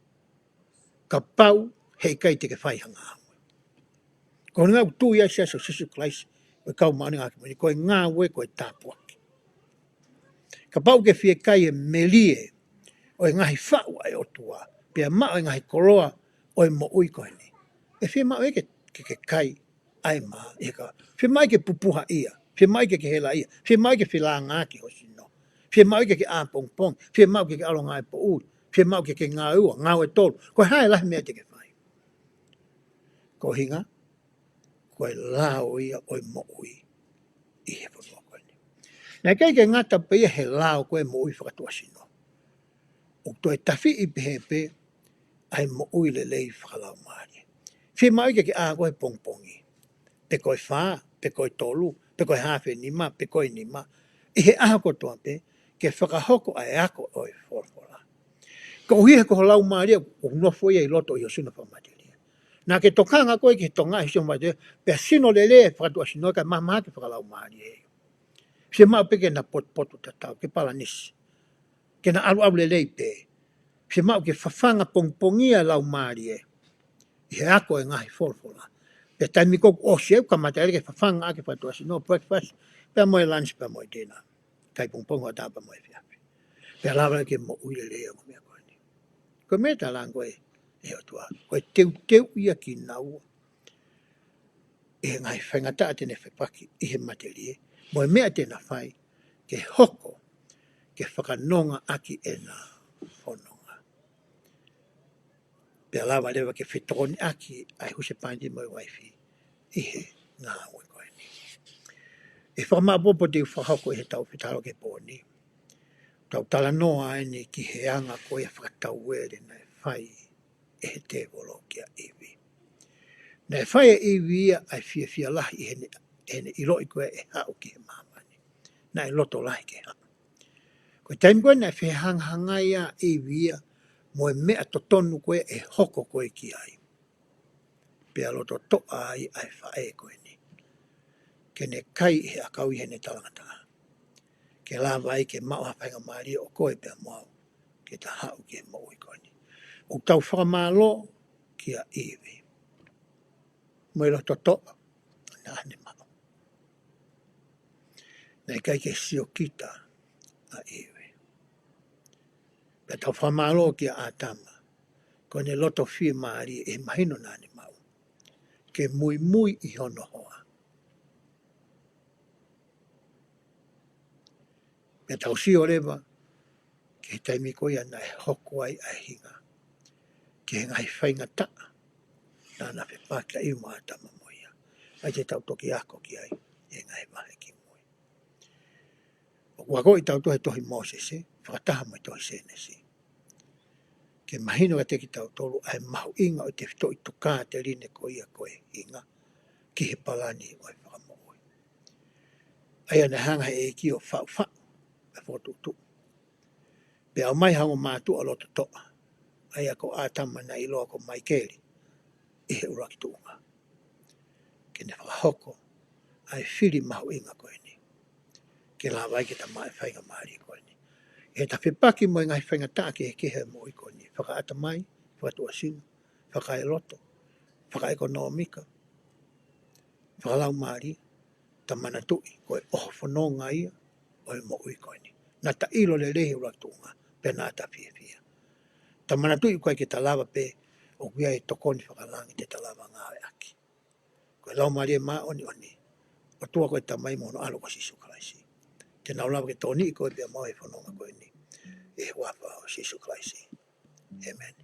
A: Ka pau hei kai te ke whaihanga hawe. Ko ngā utu ia sia so sisu klaisi, koe kau maani ngā kimani, koe ngā ue koe tāpuaki. Ka pau ke whie kai e melie, o e ngahi whaua e otua, pia mao e ngahi koroa o e mo ui koe ni. E whie mao e ke kai ai maa, e ka, whie mai ke pupuha ia, whie mai ke hela ia, whie mai ke whila ngā ki hosino, whie mai ke a pong pong, whie mai ke alo ngā e po ui, whie mai ke ngā ua, ngā ue tolu, koe hae lahi mea te ke whai. Ko hinga, koe lao ia o e mo ui, i he whanua koe ni. Nā kai ke ngata pe ia he lao koe mo ui whakatua sino. O toi tawhi i pehepe, ai mo ui le lei whakalau maari. Whie mai ke a koe pong pongi. Pe koe whaa, pe koe tolu, pe koe hawhi ni ma, pe koe ni ma. I he aha ko toa pe, ke whakahoko ai ako o e whorwhora. Ko hui he ko lau maari, o nofo ia i loto i o suna whamatiria. Nā ke tokanga koe ke tonga i sio maari, pe sino le le whakatua sino, ka maha ke whakalau maari e. Se mau peke na potu tatau, ke pala nisi. Ke na alu le lei pe. Se mau ke whawhanga pongpongia lau maari e. I he ako e ngahi whorwhora. Pe taimi ko o seu ka mata ele ke whawhanga ake whatua si no breakfast, pe moe lunch, pe moe dinner. Kai pongpongo a tāpa moe whiawhi. Pe alawa ke mo uile lea mo mea koe ni. Ko me ta lango e o tua. Ko e teu ia ki naua. I he ngai whaingata a tene whepaki i he materie. Mo e mea tena whai ke hoko ke whakanonga aki e nā whanonga. Pe alawa lewa ke whetoni aki ai huse pandi mo e waifi. I he ngā ue koe ni. E whakamapopo te whahoko i he tau whetaro ke pōni. tau tala noa ai ni ki he anga ko ia whakatau were na e whai e he te wolo ki a iwi. Na e whai a iwi ia ai fia lahi i hene i roi koe e hau ki he mamani. Na e loto lahi ke hau. Koe taim koe na e whi hanga ia iwi ia mo e mea to tonu koe e hoko koe ki ai. Pea loto toa ai ai whae koe ni. Ke ne kai he akau i hene talangata. Ke la vai ke mau hapanga maari o koe pea mau. Ke ta hau ki he mau i koe ni. O tau whakamalo ki a iwi. Mo i loto toa na ane mau. Na kai ke sio kita a iwi. Pea tau whakamalo ki a atama. Ko ne loto whi maari e mahino na ane mau. Ke mui i hono hoa. Pea tau si o rewa. Ke taimi koe ana e hoko ai a hinga. Ke ngai whainga taa. Nana pe paka i maa tama moia. Ai te tau toki ako ki ai. E ngai mahe ki moi. O wako i tau tohe tohi Moses e. Whakataha mo i tohi senesi. Ke mahino ka teki tau tolu ai mahu inga o te whito i tukaa te rine ko ia koe inga. Ki he palani o i whakamoi. Ai ana hanga e ki o whau whau. E whotutu. Pe au mai hango mātu a loto toa. Ai ako ātama na i loa ko mai keri. I he uraki tuunga. Ke ne whakahoko. Ai whiri mahu inga koe ni. Ke la vai ki ta mai whainga maari koe ni. E ta whipaki mo i ngai whainga taa ki he kehe mo i koe ni. Whakaata mai, whakatua sinu, whakae loto, whakae ekonomika, whakalau maari, ta mana tui koe oho whanonga ia o i mo i koe ni. Na ta ilo le rehi uraki tuunga, pe nā ta pia. Ta mana tui koe ki ta lava pe o kia e tokoni whakalangi te ta lava ngāwe aki. Koe lau maari e maa oni. O tua koe ta mai mono alo ko Sisu Kraisi. Te nau lava ke tōni i koe pia mau e whanonga koe ni. E wapa o Sisu Kraisi. Amen.